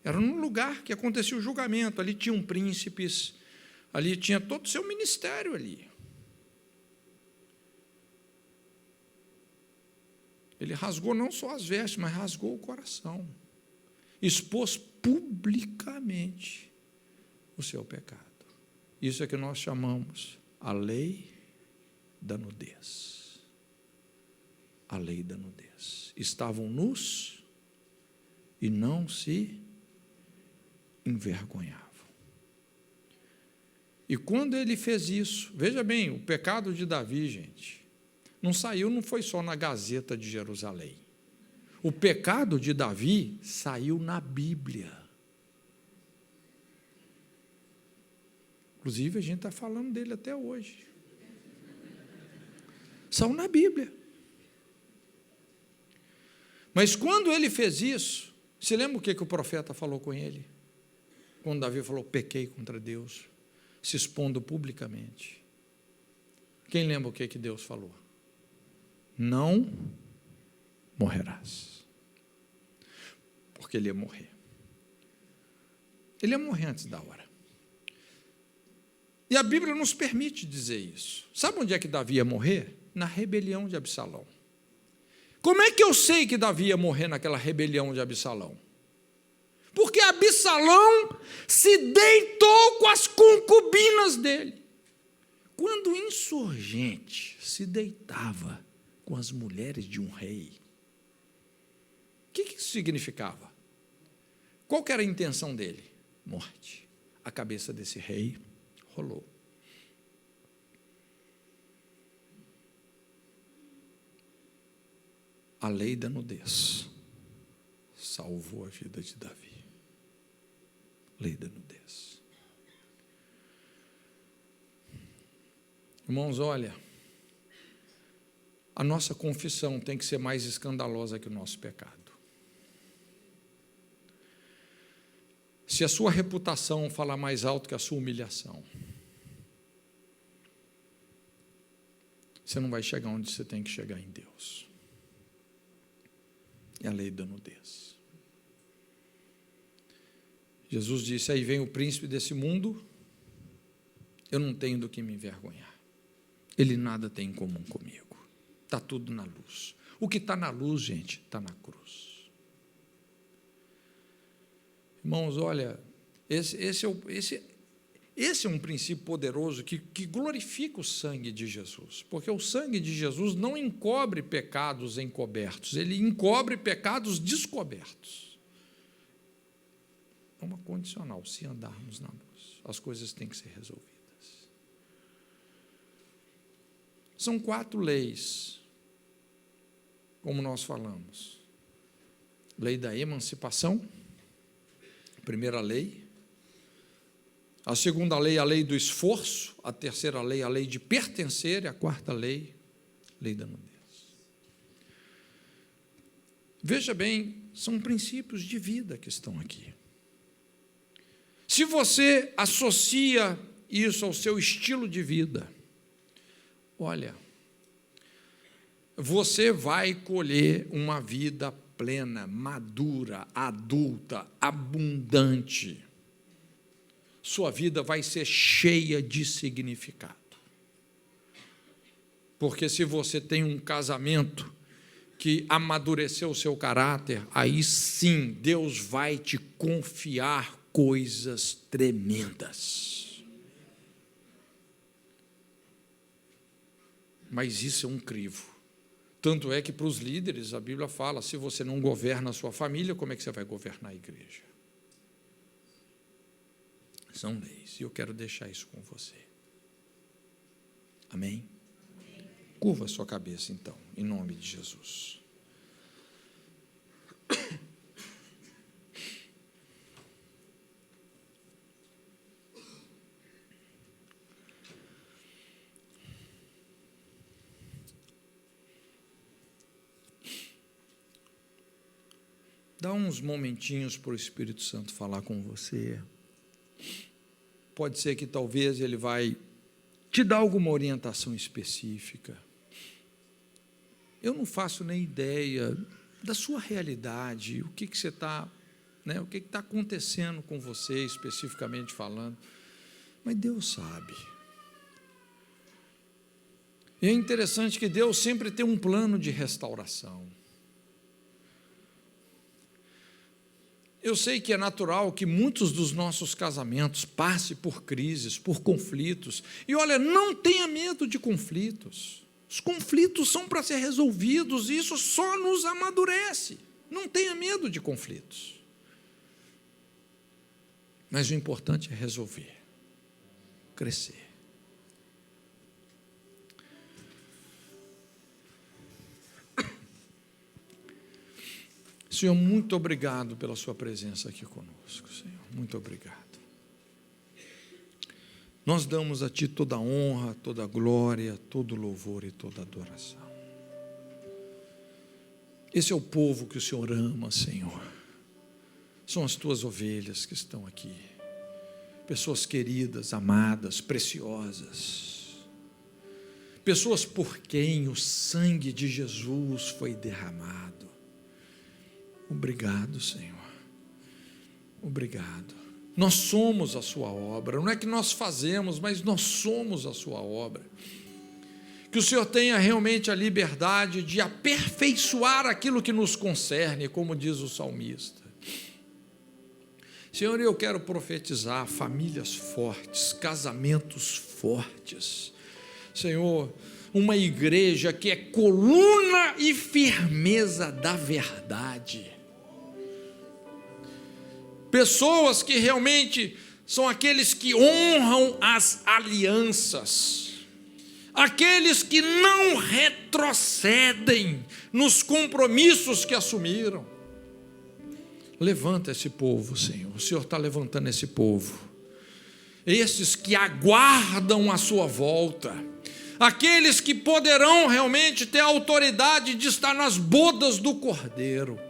Era num lugar que acontecia o julgamento, ali tinham príncipes, ali tinha todo o seu ministério ali. Ele rasgou não só as vestes, mas rasgou o coração. Expôs publicamente o seu pecado. Isso é que nós chamamos a lei da nudez. A lei da nudez. Estavam nus e não se envergonhavam. E quando ele fez isso, veja bem, o pecado de Davi, gente, não foi só na Gazeta de Jerusalém. O pecado de Davi saiu na Bíblia. Inclusive, a gente está falando dele até hoje. Saiu na Bíblia. Mas quando ele fez isso, você lembra o que o profeta falou com ele? Quando Davi falou, pequei contra Deus, se expondo publicamente. Quem lembra o que Deus falou? Não morrerás. Porque ele ia morrer. Ele ia morrer antes da hora. E a Bíblia nos permite dizer isso. Sabe onde é que Davi ia morrer? Na rebelião de Absalão. Como é que eu sei que Davi ia morrer naquela rebelião de Absalão? Porque Absalão se deitou com as concubinas dele. Quando o insurgente se deitava com as mulheres de um rei, o que isso significava? Qual que era a intenção dele? Morte. A cabeça desse rei rolou. A lei da nudez salvou a vida de Davi. Lei da nudez. Irmãos, olha, a nossa confissão tem que ser mais escandalosa que o nosso pecado. Se a sua reputação falar mais alto que a sua humilhação, você não vai chegar onde você tem que chegar em Deus. É a lei da nudez. Jesus disse, aí vem o príncipe desse mundo, eu não tenho do que me envergonhar. Ele nada tem em comum comigo. Está tudo na luz. O que está na luz, gente, está na cruz. Irmãos, olha, esse é um princípio poderoso que glorifica o sangue de Jesus, porque o sangue de Jesus não encobre pecados encobertos, ele encobre pecados descobertos. É uma condicional, se andarmos na luz, as coisas têm que ser resolvidas. São 4 leis, como nós falamos. Lei da emancipação, a primeira lei. A segunda lei, a lei do esforço. A terceira lei, a lei de pertencer. E a quarta lei, lei da nudez. Veja bem, são princípios de vida que estão aqui. Se você associa isso ao seu estilo de vida, olha, você vai colher uma vida plena, madura, adulta, abundante. Sua vida vai ser cheia de significado. Porque se você tem um casamento que amadureceu o seu caráter, aí sim Deus vai te confiar coisas tremendas. Mas isso é um crivo. Tanto é que para os líderes a Bíblia fala, se você não governa a sua família, como é que você vai governar a igreja? São leis, e eu quero deixar isso com você. Amém? Amém. Curva a sua cabeça, então, em nome de Jesus. Dá uns momentinhos para o Espírito Santo falar com você. Pode ser que talvez ele vai te dar alguma orientação específica. Eu não faço nem ideia da sua realidade, o que você está né? O que está acontecendo com você, especificamente falando. Mas Deus sabe. E é interessante que Deus sempre tem um plano de restauração. Eu sei que é natural que muitos dos nossos casamentos passem por crises, por conflitos. E olha, não tenha medo de conflitos. Os conflitos são para ser resolvidos e isso só nos amadurece. Não tenha medo de conflitos. Mas o importante é resolver, crescer. Senhor, muito obrigado pela sua presença aqui conosco, Senhor. Muito obrigado. Nós damos a Ti toda a honra, toda a glória, todo o louvor e toda a adoração. Esse é o povo que o Senhor ama, Senhor. São as Tuas ovelhas que estão aqui. Pessoas queridas, amadas, preciosas. Pessoas por quem o sangue de Jesus foi derramado. Obrigado, Senhor. Obrigado. Nós somos a sua obra. Não é que nós fazemos, mas nós somos a sua obra. Que o Senhor tenha realmente a liberdade de aperfeiçoar aquilo que nos concerne, como diz o salmista. Senhor, eu quero profetizar famílias fortes, casamentos fortes. Senhor, uma igreja que é coluna e firmeza da verdade. Pessoas que realmente são aqueles que honram as alianças. Aqueles que não retrocedem nos compromissos que assumiram. Levanta esse povo, Senhor. O Senhor está levantando esse povo. Esses que aguardam a sua volta. Aqueles que poderão realmente ter a autoridade de estar nas bodas do Cordeiro.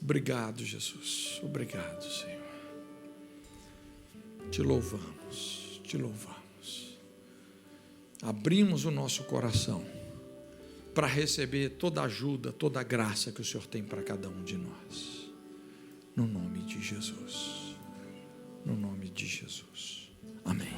Obrigado, Jesus. Obrigado, Senhor. Te louvamos, te louvamos. Abrimos o nosso coração para receber toda a ajuda, toda a graça que o Senhor tem para cada um de nós. No nome de Jesus. No nome de Jesus. Amém.